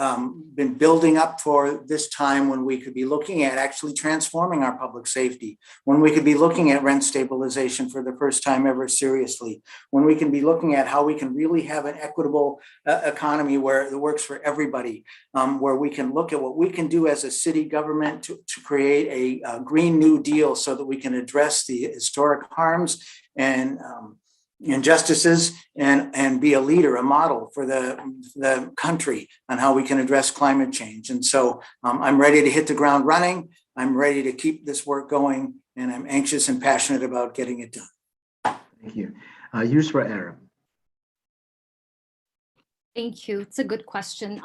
[SPEAKER 6] been building up for this time when we could be looking at actually transforming our public safety, when we could be looking at rent stabilization for the first time ever seriously, when we can be looking at how we can really have an equitable economy where it works for everybody, where we can look at what we can do as a city government to create a Green New Deal so that we can address the historic harms and injustices and be a leader, a model for the country on how we can address climate change. And so I'm ready to hit the ground running. I'm ready to keep this work going, and I'm anxious and passionate about getting it done.
[SPEAKER 1] Thank you. Yusra Arab.
[SPEAKER 3] Thank you. It's a good question.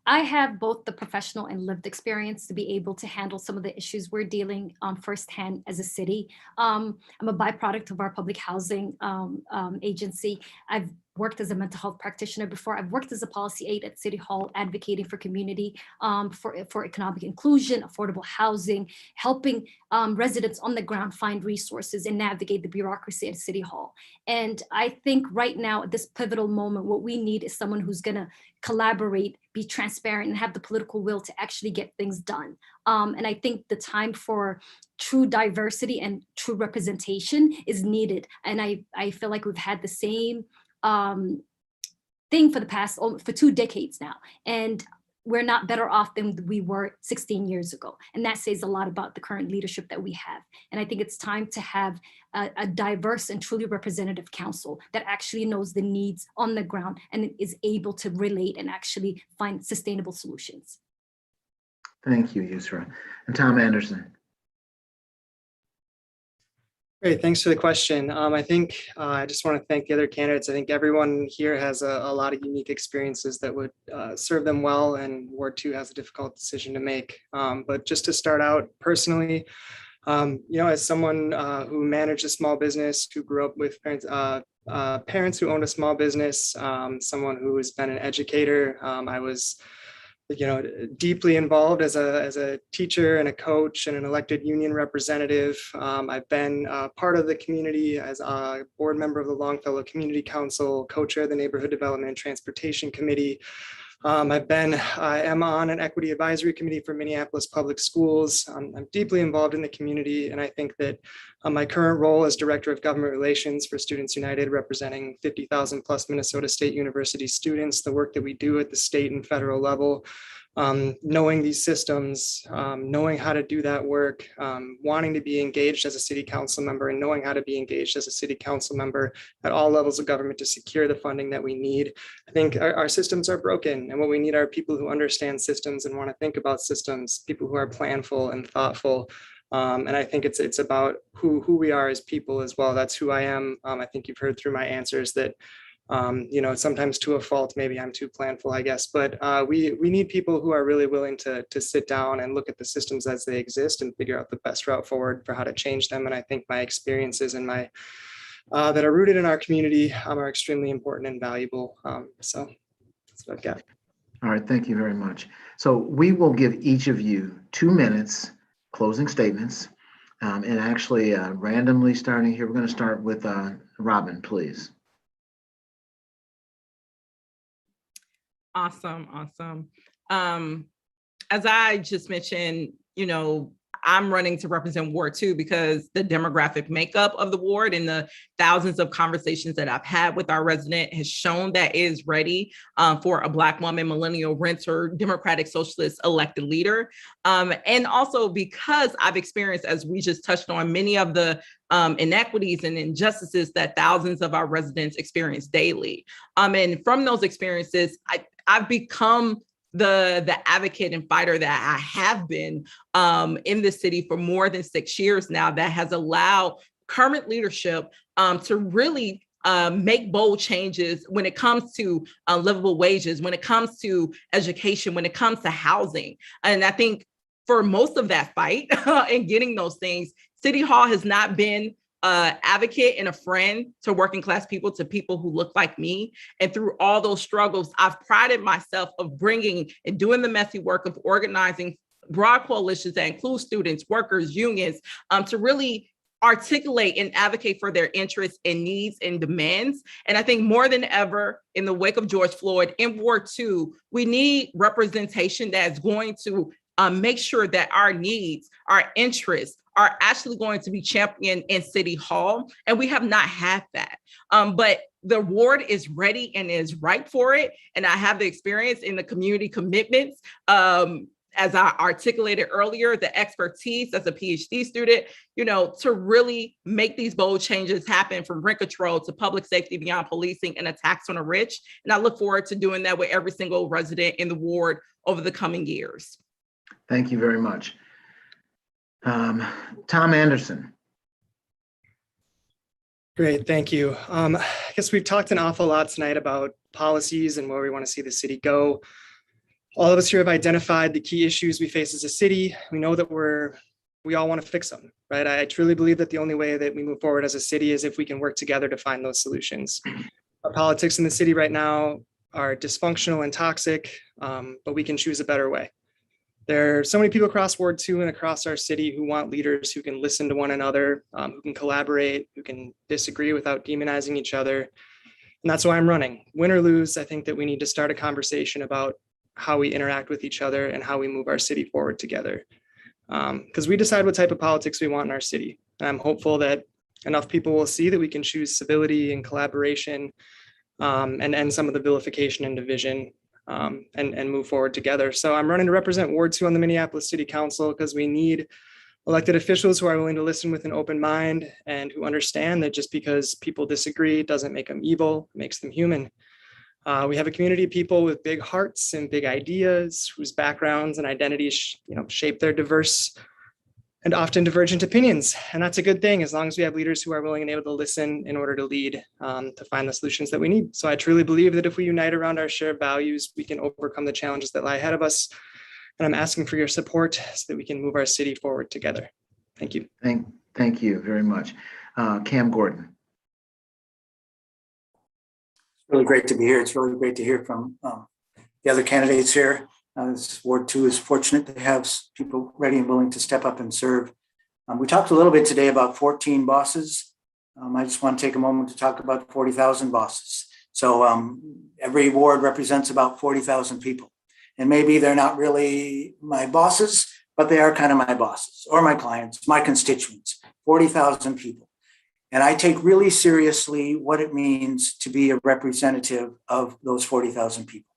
[SPEAKER 3] I have both the professional and lived experience to be able to handle some of the issues we're dealing firsthand as a city. I'm a byproduct of our public housing agency. I've worked as a mental health practitioner before. I've worked as a policy aide at City Hall, advocating for community, for economic inclusion, affordable housing, helping residents on the ground find resources and navigate the bureaucracy at City Hall. And I think right now, at this pivotal moment, what we need is someone who's gonna collaborate, be transparent, and have the political will to actually get things done. And I think the time for true diversity and true representation is needed. And I feel like we've had the same thing for 2 decades now. And we're not better off than we were 16 years ago. And that says a lot about the current leadership that we have. And I think it's time to have a diverse and truly representative council that actually knows the needs on the ground and is able to relate and actually find sustainable solutions.
[SPEAKER 1] Thank you, Yusra. And Tom Anderson.
[SPEAKER 4] Great, thanks for the question. I think I just want to thank the other candidates. I think everyone here has a lot of unique experiences that would serve them well, and Ward 2 has a difficult decision to make. But just to start out personally, as someone who managed a small business, who grew up with parents who owned a small business, someone who has been an educator, I was deeply involved as a teacher and a coach and an elected union representative. I've been part of the community as a board member of the Longfellow Community Council, co-chair of the Neighborhood Development and Transportation Committee. I am on an equity advisory committee for Minneapolis Public Schools. I'm deeply involved in the community, and I think that my current role as Director of Government Relations for Students United, representing 50,000 plus Minnesota State University students, the work that we do at the state and federal level, knowing these systems, knowing how to do that work, wanting to be engaged as a city council member, and knowing how to be engaged as a city council member at all levels of government to secure the funding that we need. I think our systems are broken, and what we need are people who understand systems and want to think about systems, people who are planful and thoughtful. And I think it's about who we are as people as well. That's who I am. I think you've heard through my answers that sometimes to a fault, maybe I'm too planful, I guess, but we need people who are really willing to sit down and look at the systems as they exist and figure out the best route forward for how to change them. And I think my experiences and my that are rooted in our community are extremely important and valuable. So that's what I've got.
[SPEAKER 1] All right, thank you very much. So we will give each of you 2 minutes closing statements, and actually randomly starting here. We're going to start with Robin, please.
[SPEAKER 5] Awesome. As I just mentioned, I'm running to represent Ward 2 because the demographic makeup of the ward and the thousands of conversations that I've had with our resident has shown that it is ready for a Black woman, millennial renter, Democratic Socialist elected leader. And also because I've experienced, as we just touched on, many of the inequities and injustices that thousands of our residents experience daily. And from those experiences, I've become the advocate and fighter that I have been in the city for more than 6 years now, that has allowed current leadership to really make bold changes when it comes to livable wages, when it comes to education, when it comes to housing. And I think for most of that fight and getting those things, City Hall has not been an advocate and a friend to working class people, to people who look like me. And through all those struggles, I've prided myself of bringing and doing the messy work of organizing broad coalitions that include students, workers, unions, to really articulate and advocate for their interests and needs and demands. And I think more than ever in the wake of George Floyd in Ward 2, we need representation that's going to make sure that our needs, our interests are actually going to be championed in City Hall. And we have not had that. But the ward is ready and is ripe for it. And I have the experience in the community commitments. As I articulated earlier, the expertise as a PhD student, to really make these bold changes happen, from rent control to public safety beyond policing and attacks on the rich. And I look forward to doing that with every single resident in the ward over the coming years.
[SPEAKER 1] Thank you very much. Tom Anderson.
[SPEAKER 4] Great, thank you. I guess we've talked an awful lot tonight about policies and where we want to see the city go. All of us here have identified the key issues we face as a city. We know that we all want to fix them, right? I truly believe that the only way that we move forward as a city is if we can work together to find those solutions. Our politics in the city right now are dysfunctional and toxic, but we can choose a better way. There are so many people across Ward 2 and across our city who want leaders who can listen to one another, who can collaborate, who can disagree without demonizing each other. And that's why I'm running. Win or lose, I think that we need to start a conversation about how we interact with each other and how we move our city forward together. Because we decide what type of politics we want in our city. And I'm hopeful that enough people will see that we can choose civility and collaboration, and end some of the vilification and division, and move forward together. So I'm running to represent Ward 2 on the Minneapolis City Council because we need elected officials who are willing to listen with an open mind and who understand that just because people disagree doesn't make them evil, it makes them human. We have a community of people with big hearts and big ideas whose backgrounds and identities, shape their diverse and often divergent opinions. And that's a good thing, as long as we have leaders who are willing and able to listen in order to lead, to find the solutions that we need. So I truly believe that if we unite around our shared values, we can overcome the challenges that lie ahead of us. And I'm asking for your support so that we can move our city forward together. Thank you.
[SPEAKER 1] Thank you very much. Cam Gordon.
[SPEAKER 6] Really great to be here. It's really great to hear from the other candidates here. Ward 2 is fortunate to have people ready and willing to step up and serve. We talked a little bit today about 14 bosses. I just want to take a moment to talk about 40,000 bosses. So every ward represents about 40,000 people. And maybe they're not really my bosses, but they are kind of my bosses or my clients, my constituents, 40,000 people. And I take really seriously what it means to be a representative of those 40,000 people.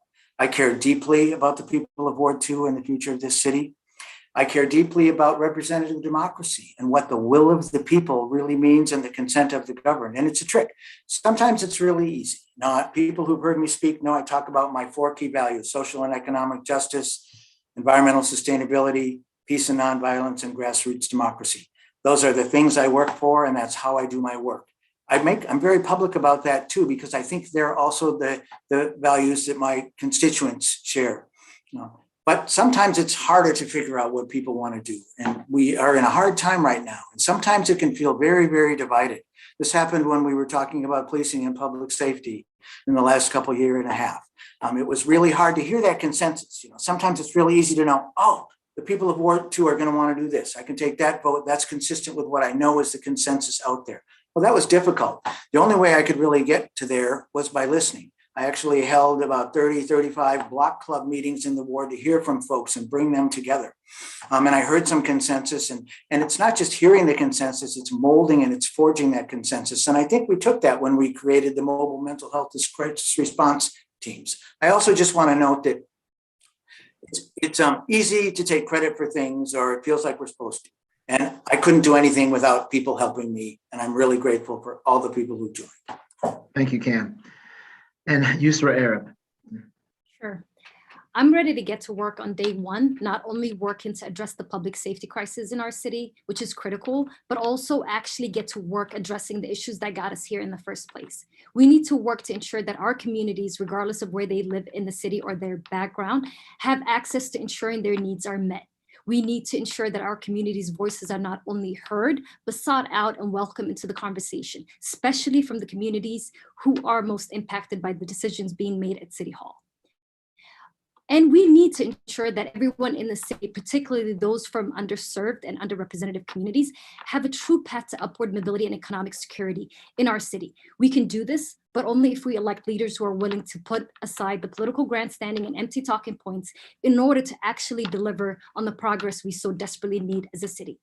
[SPEAKER 6] I care deeply about the people of Ward 2 and the future of this city. I care deeply about representative democracy and what the will of the people really means and the consent of the governed. And it's a trick. Sometimes it's really easy. Now, people who've heard me speak know I talk about my 4 key values: social and economic justice, environmental sustainability, peace and nonviolence, and grassroots democracy. Those are the things I work for, and that's how I do my work. I'm very public about that too, because I think they're also the values that my constituents share. But sometimes it's harder to figure out what people want to do. And we are in a hard time right now. And sometimes it can feel very, very divided. This happened when we were talking about policing and public safety in the last couple of years and a half. It was really hard to hear that consensus. Sometimes it's really easy to know, oh, the people of Ward 2 are going to want to do this. I can take that vote. That's consistent with what I know is the consensus out there. Well, that was difficult. The only way I could really get to there was by listening. I actually held about 30, 35 block club meetings in the ward to hear from folks and bring them together. And I heard some consensus, and it's not just hearing the consensus, it's molding and it's forging that consensus. And I think we took that when we created the mobile mental health crisis response teams. I also just want to note that it's easy to take credit for things, or it feels like we're supposed to. And I couldn't do anything without people helping me. And I'm really grateful for all the people who joined.
[SPEAKER 1] Thank you, Cam. And Yusra Arab.
[SPEAKER 3] Sure. I'm ready to get to work on day one, not only working to address the public safety crisis in our city, which is critical, but also actually get to work addressing the issues that got us here in the first place. We need to work to ensure that our communities, regardless of where they live in the city or their background, have access to ensuring their needs are met. We need to ensure that our communities' voices are not only heard, but sought out and welcomed into the conversation, especially from the communities who are most impacted by the decisions being made at City Hall. And we need to ensure that everyone in the city, particularly those from underserved and underrepresented communities, have a true path to upward mobility and economic security in our city. We can do this, but only if we elect leaders who are willing to put aside the political grandstanding and empty talking points in order to actually deliver on the progress we so desperately need as a city.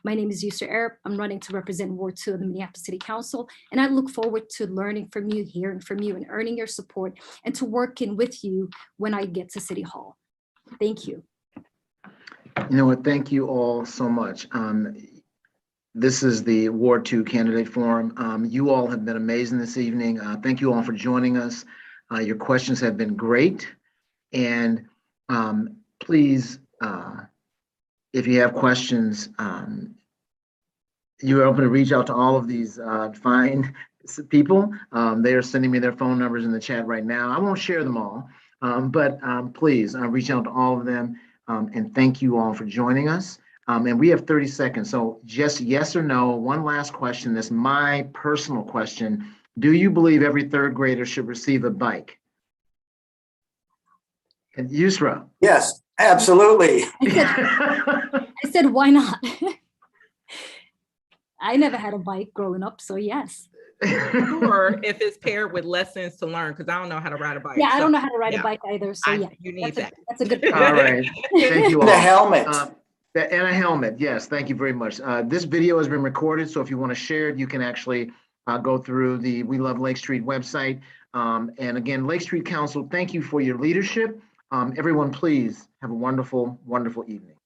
[SPEAKER 3] My name is Yusra Arab. I'm running to represent Ward 2 of the Minneapolis City Council, and I look forward to learning from you, hearing from you, and earning your support, and to working with you when I get to City Hall. Thank you.
[SPEAKER 1] You know what? Thank you all so much. This is the Ward 2 Candidate Forum. You all have been amazing this evening. Thank you all for joining us. Your questions have been great. And please, if you have questions, you're open to reach out to all of these fine people. They are sending me their phone numbers in the chat right now. I won't share them all, but please reach out to all of them. And thank you all for joining us. And we have 30 seconds. So just yes or no, one last question. That's my personal question. Do you believe every third grader should receive a bike? And Yusra.
[SPEAKER 6] Yes, absolutely.
[SPEAKER 3] I said, why not? I never had a bike growing up, so yes.
[SPEAKER 5] Or if it's paired with lessons to learn, because I don't know how to ride a bike.
[SPEAKER 3] Yeah, I don't know how to ride a bike either, so yeah.
[SPEAKER 5] You need that.
[SPEAKER 3] That's a good point.
[SPEAKER 1] All right, thank you all.
[SPEAKER 6] The helmet.
[SPEAKER 1] And a helmet, yes, thank you very much. This video has been recorded, so if you want to share it, you can actually go through the We Love Lake Street website. And again, Lake Street Council, thank you for your leadership. Everyone, please have a wonderful, wonderful evening.